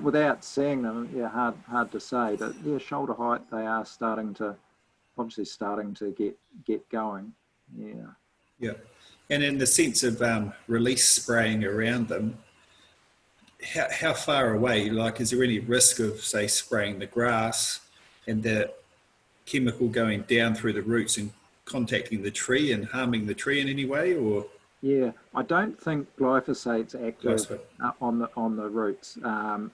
without seeing them, hard to say, but shoulder height, they are starting to get going. Yeah, and in the sense of release spraying around them, how far away, is there any risk of, say, spraying the grass and the chemical going down through the roots and contacting the tree and harming the tree in any way, or? Yeah, I don't think glyphosate's active on the roots.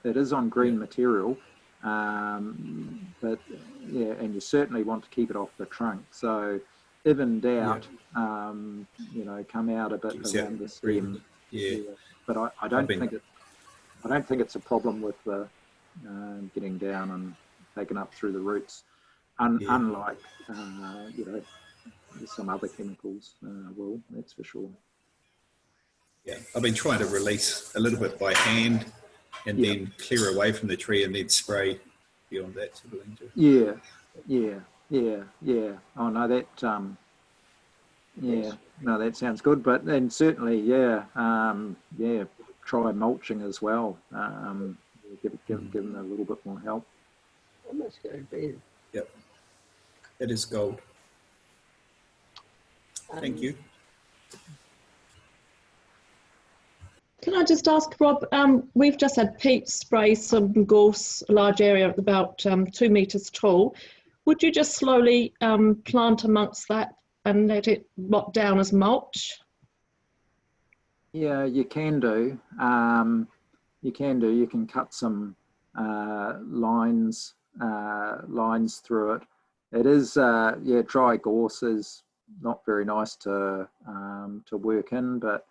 It is on green material, but and you certainly want to keep it off the trunk. So, if in doubt, come out a bit around the stem. But I don't think it's a problem with the getting down and taken up through the roots, unlike some other chemicals will. That's for sure. Yeah, I've been trying to release a little bit by hand and then clear away from the tree and then spray beyond that sort of thing. Yeah. Oh no, that sounds good. But then certainly, try mulching as well. Give them a little bit more help. Yep, that is gold. Thank you. Can I just ask, Rob, we've just had Pete spray some gorse, a large area about 2 metres tall. Would you just slowly plant amongst that and let it rot down as mulch? Yeah, you can do. You can cut some lines through it. It is, dry gorse is not very nice to work in, but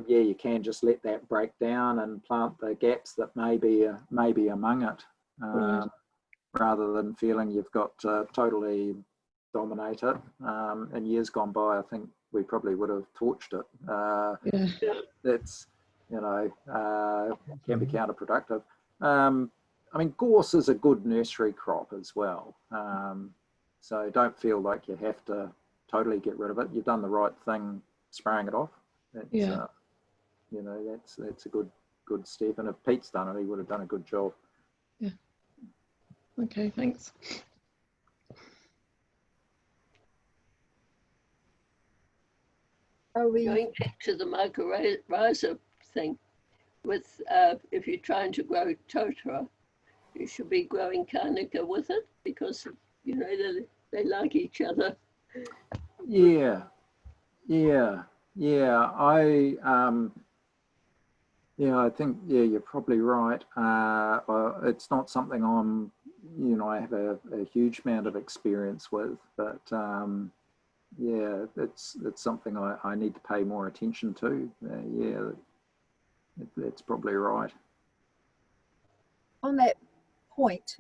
you can just let that break down and plant the gaps that may be among it, rather than feeling you've got to totally dominate it. In years gone by, I think we probably would have torched it. That's can be counterproductive. I mean, gorse is a good nursery crop as well, so don't feel like you have to totally get rid of it. You've done the right thing spraying it off. That's, that's a good step. And if Pete's done it, he would have done a good job. Yeah. Okay, thanks. Are we? Going back to the mycorrhiza thing, with if you're trying to grow totara, you should be growing carnica with it because you know they like each other. Yeah, yeah, yeah. I think you're probably right. It's not something I have a huge amount of experience with, but yeah, it's something I need to pay more attention to. Yeah, that's probably right. On that point,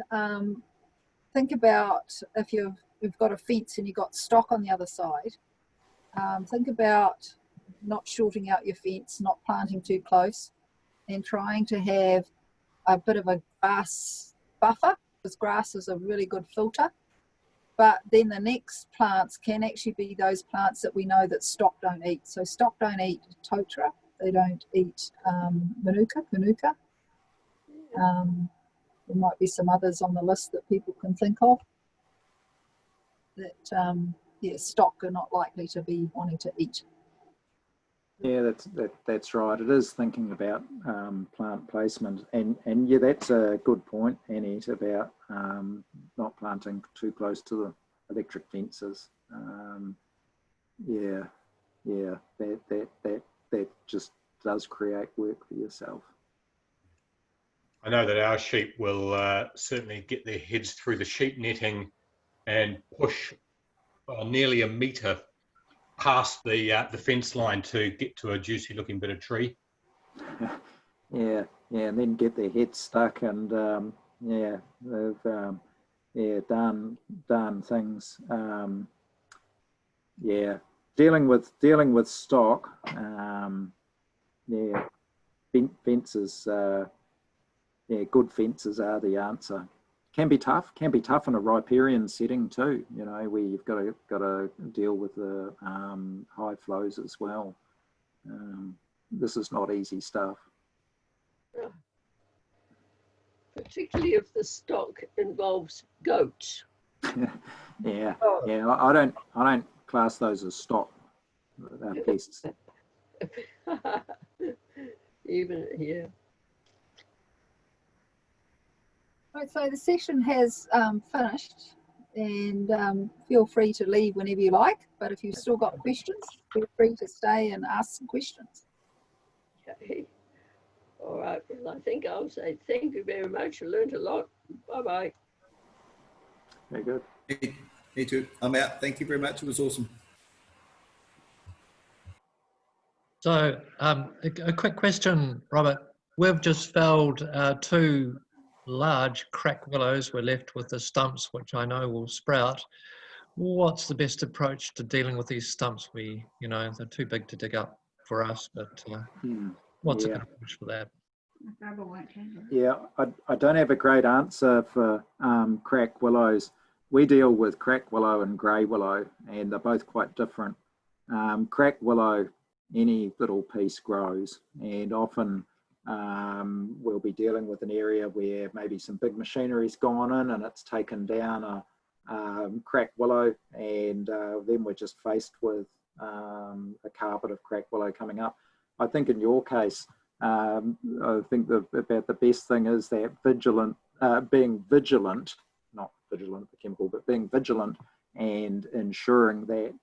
think about if you've got a fence and you've got stock on the other side. Think about not shorting out your fence, not planting too close, and trying to have a bit of a grass buffer, because grass is a really good filter. But then the next plants can actually be those plants that we know that stock don't eat. So stock don't eat totara, they don't eat manuka. There might be some others on the list that people can think of that stock are not likely to be wanting to eat. Yeah, that's right. It is thinking about plant placement, and yeah, that's a good point, Annette, about not planting too close to the electric fences. That just does create work for yourself. I know that our sheep will certainly get their heads through the sheep netting and push nearly a metre past the fence line to get to a juicy looking bit of tree. Yeah, and then get their heads stuck, and they've done things. Dealing with stock. Fences. Good fences are the answer. Can be tough in a riparian setting too, where you've got to deal with the high flows as well. This is not easy stuff. Particularly if the stock involves goats. Yeah. I don't class those as stock. They're pests. Even here. Right, so the session has finished, and feel free to leave whenever you like, but if you've still got questions, feel free to stay and ask some questions. Okay. All right, well, I think I'll say thank you very much. I learned a lot. Bye-bye. Very good. Me too. I'm out. Thank you very much. It was awesome. So a quick question, Robert. We've just felled 2 large crack willows. We're left with the stumps, which I know will sprout. What's the best approach to dealing with these stumps? They're too big to dig up for us, but what's a good approach for that? Yeah, I don't have a great answer for crack willows. We deal with crack willow and grey willow, and they're both quite different. Crack willow, any little piece grows, and often we'll be dealing with an area where maybe some big machinery's gone in and it's taken down a crack willow, and then we're just faced with a carpet of crack willow coming up. I think in your case, I think about the best thing is that being vigilant, not vigilant the chemical, but being vigilant and ensuring that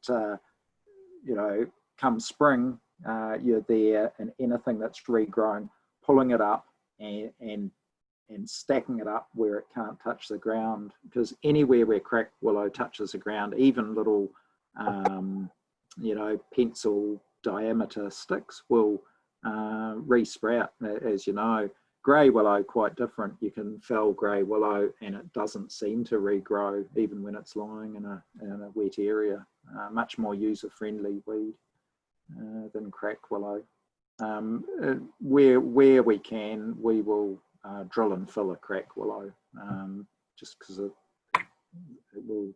come spring you're there, and anything that's regrown, pulling it up and stacking it up where it can't touch the ground, because anywhere where crack willow touches the ground, even little pencil diameter sticks will re-sprout. As you know, grey willow quite different. You can fell grey willow and it doesn't seem to regrow even when it's lying in a wet area. Much more user-friendly weed than crack willow. Where we can, we will drill and fill a crack willow, just because it will.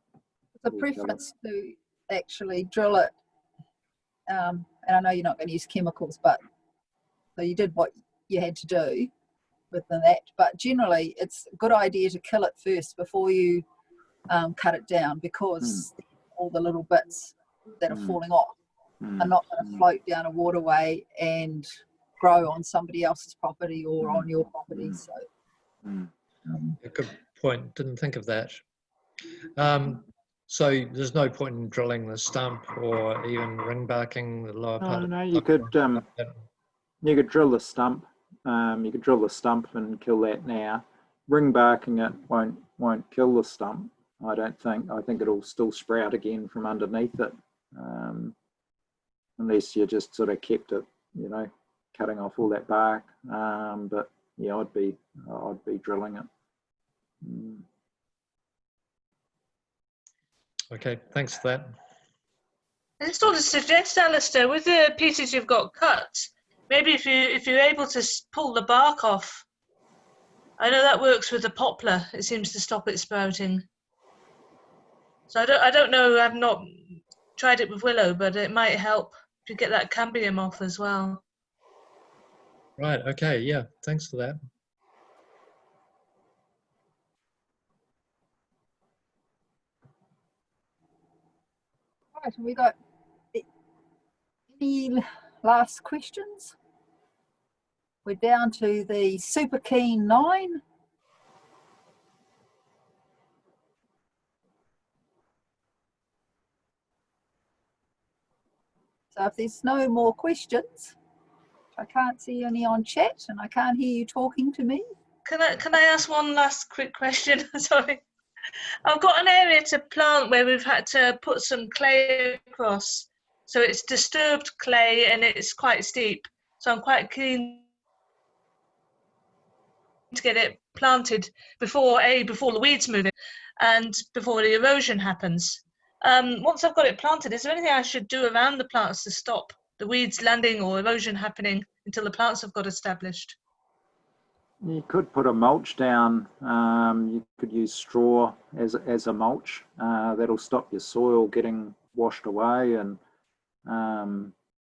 The preference to actually drill it, and I know you're not going to use chemicals, but so you did what you had to do within that. But generally, it's a good idea to kill it first before you cut it down, because all the little bits that are falling off are not going to float down a waterway and grow on somebody else's property or on your property. So, A good point. Didn't think of that. So there's no point in drilling the stump or even ring barking the lower part. No, you could drill the stump. You could drill the stump and kill that now. Ring barking it won't kill the stump, I don't think. I think it'll still sprout again from underneath it, unless you just sort of kept it, you know, cutting off all that bark. But yeah, I'd be drilling it. Okay, thanks for that. I just want to suggest, Alistair, with the pieces you've got cut, maybe if you're able to pull the bark off. I know that works with the poplar. It seems to stop it sprouting. So I don't know. I've not tried it with willow, but it might help to get that cambium off as well. Right. Okay. Yeah. Thanks for that. right, have we got any last questions? We're down to the super keen 9. So if there's no more questions, I can't see any on chat and I can't hear you talking to me. Can I ask one last quick question? Sorry. I've got an area to plant where we've had to put some clay across. So it's disturbed clay and it's quite steep. So I'm quite keen to get it planted before the weeds move in and before the erosion happens. Once I've got it planted, is there anything I should do around the plants to stop the weeds landing or erosion happening until the plants have got established? You could put a mulch down. You could use straw as a mulch. That'll stop your soil getting washed away and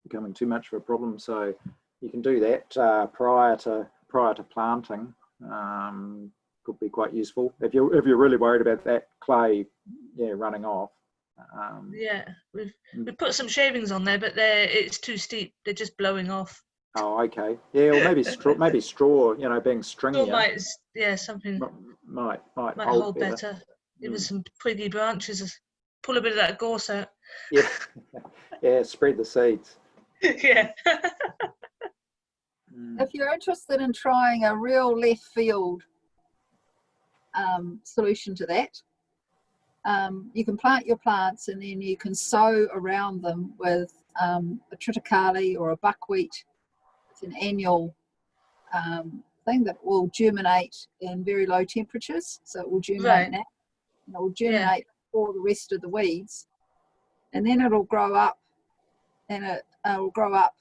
becoming too much of a problem. So you can do that prior to planting. Could be quite useful if you're really worried about that clay, running off. Yeah, we've put some shavings on there, but it's too steep. They're just blowing off. Oh, okay. Yeah, or maybe straw. Being stringier. Straw might, something might hold better. Give us some twiggy branches. Pull a bit of that gorse out. Yeah, yeah. Spread the seeds. Yeah. If you're interested in trying a real left field solution to that, you can plant your plants and then you can sow around them with a triticale or a buckwheat. It's an annual thing that will germinate in very low temperatures. So it will germinate now, and it will germinate before the rest of the weeds, and then it'll grow up, and it will grow up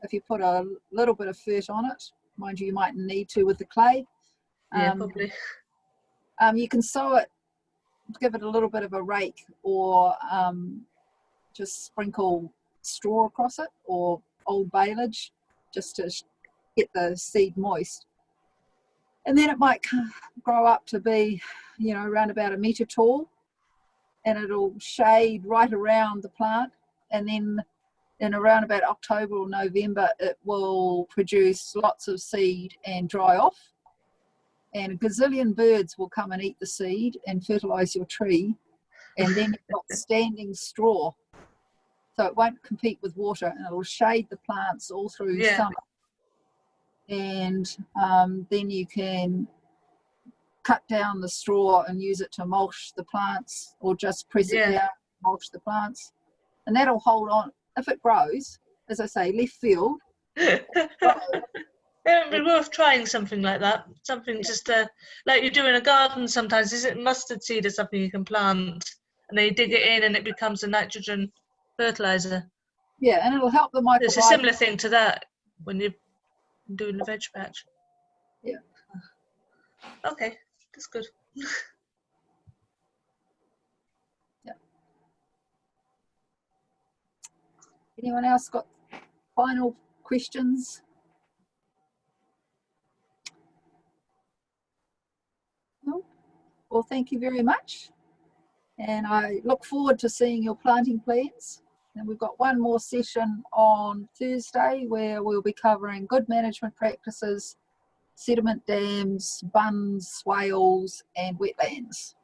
if you put a little bit of fert on it. Mind you might need to with the clay. Probably. You can sow it, give it a little bit of a rake, or just sprinkle straw across it or old baleage just to get the seed moist. And then it might grow up to be, around about 1 metre tall, and it'll shade right around the plant. And then in around about October or November, it will produce lots of seed and dry off. And a gazillion birds will come and eat the seed and fertilise your tree. And then you've got standing straw. So it won't compete with water, and it'll shade the plants all through summer. And then you can cut down the straw and use it to mulch the plants, or just press it down, mulch the plants. And that'll hold on. If it grows, as I say, left field. It would be worth trying something like that. Something just like you do in a garden sometimes. Is it mustard seed or something you can plant? And then you dig it in and it becomes a nitrogen fertilizer. Yeah, and it'll help the microbiome. It's a similar thing to that when you're doing the veg patch. Yeah. Okay, that's good. Yeah. Anyone else got final questions? No? Well, thank you very much. And I look forward to seeing your planting plans And we've got one more session on Thursday where we'll be covering good management practices, sediment dams, bunds, swales and wetlands.